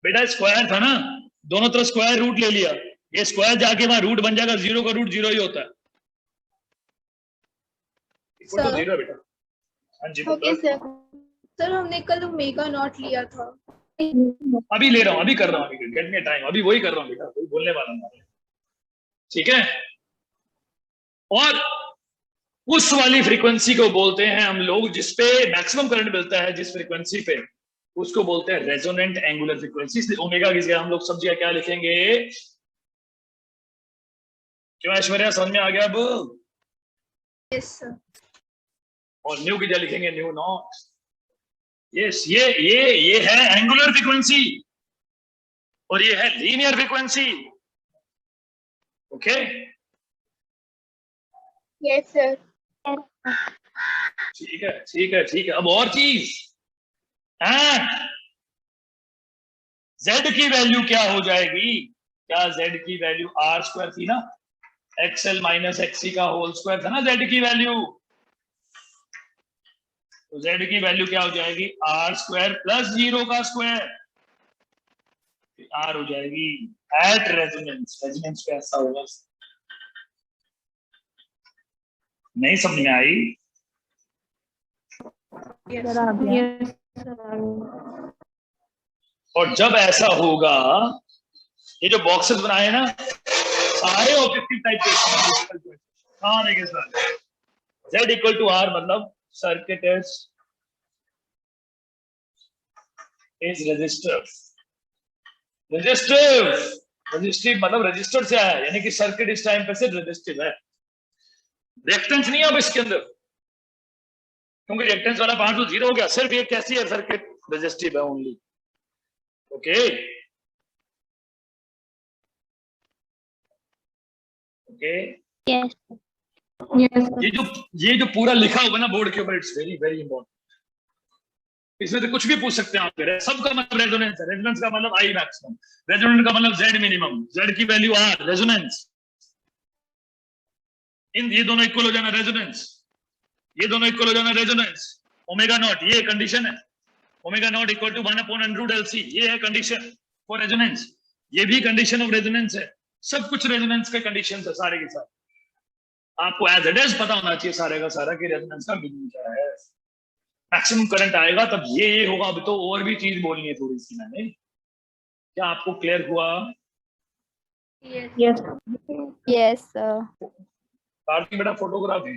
बेटा स्क्वायर था ना, दोनों तरफ स्क्वायर रूट ले लिया, ये स्क्वायर जाके वहां रूट बन जाएगा, 0 का रूट 0 ही होता है, इक्वल टू सर। 0 बेटा। हाँ जी ओके बताओ। सर। सर हमने कल ओमेगा नॉट लिया था। अभी ले रहा हूँ, अभी कर रहा हूँ, गेट मी टाइम, अभी वही कर रहा हूँ बेटा, वही बोलने वाला हूँ, ठीक है? और उस वाली फ्रीक्वेंसी को बोलते हैं हम लोग जिसपे मैक्सिमम करंट मिलता है, जिस फ्रीक्वेंसी पे उसको बोलते हैं रेजोनेंट एंगुलर फ्रीक्वेंसी। इसलिए ओमेगा की जगह हम लोग सब जगह क्या लिखेंगे? क्यों ऐश्वर्या, समझ में आ गया अब? Yes sir. और न्यू की जगह लिखेंगे न्यू नॉट। यस, ये है एंगुलर फ्रीक्वेंसी और ये है linear frequency. Okay, yes sir. ठीक है ठीक है ठीक है। अब और चीज, z की वैल्यू क्या हो जाएगी? क्या z की वैल्यू r स्क्वायर थी ना, xl माइनस xc का होल स्क्वायर था ना z की वैल्यू। तो z की वैल्यू क्या हो जाएगी? r स्क्वायर प्लस 0 का स्क्वायर, r हो जाएगी एट रेजोनेंस। रेजोनेंस कैसा होगा? नहीं समझ में आई? सर आ गया। और जब ऐसा होगा, ये जो बॉक्सेस बनाए ना सारे ऑब्जेक्टिव टाइप के सारे के सारे, z इक्वल टू r मतलब सर्किट इज रेजिस्टिव। रजिस्टिव मतलब रजिस्टर से आया, यानी कि सर्किट इस टाइम पे से रेजिस्टिव है। रिएक्टेंस नहीं है अब इसके अंदर, क्योंकि रिएक्टेंस वाला पार्ट तो जीरो हो गया। सिर्फ ये कैसी है? सर्किट रेजिस्टिव है ओनली। Okay okay. Yes. ये जो पूरा लिखा होगा ना बोर्ड के ऊपर, इट्स वेरी वेरी इंपॉर्टेंट। इसमें से कुछ भी पूछ सकते हैं आप। सबका मतलब रेजोनेंस है। रेजोनेंस का मतलब आई मैक्सिमम, रेजोनेंस का मतलब जेड मिनिमम, जेड की वैल्यू आर, रेजोनेंस। इन ये दोनों इक्वल हो जाना रेजोनेंस, ये दोनों इक्वल हो जाना रेजोनेंस। ओमेगा नॉट ये कंडीशन है, omega not equal to 1/√LC, ये है कंडीशन फॉर रेजोनेंस। ये भी कंडीशन ऑफ रेजोनेंस है। सब कुछ रेजोनेंस के कंडीशन है सारे के सारे। आपको एज इट इज पता होना चाहिए सारे का सारा कि रेजोनेंस का मीनिंग क्या है। मैक्सिमम करंट आएगा तब ये होगा। अभी तो और भी चीज बोलनी है थोड़ी सी मैंने। क्या आपको क्लियर हुआ? Yes yes sir. कार्तिक बेटा फोटोग्राफ है।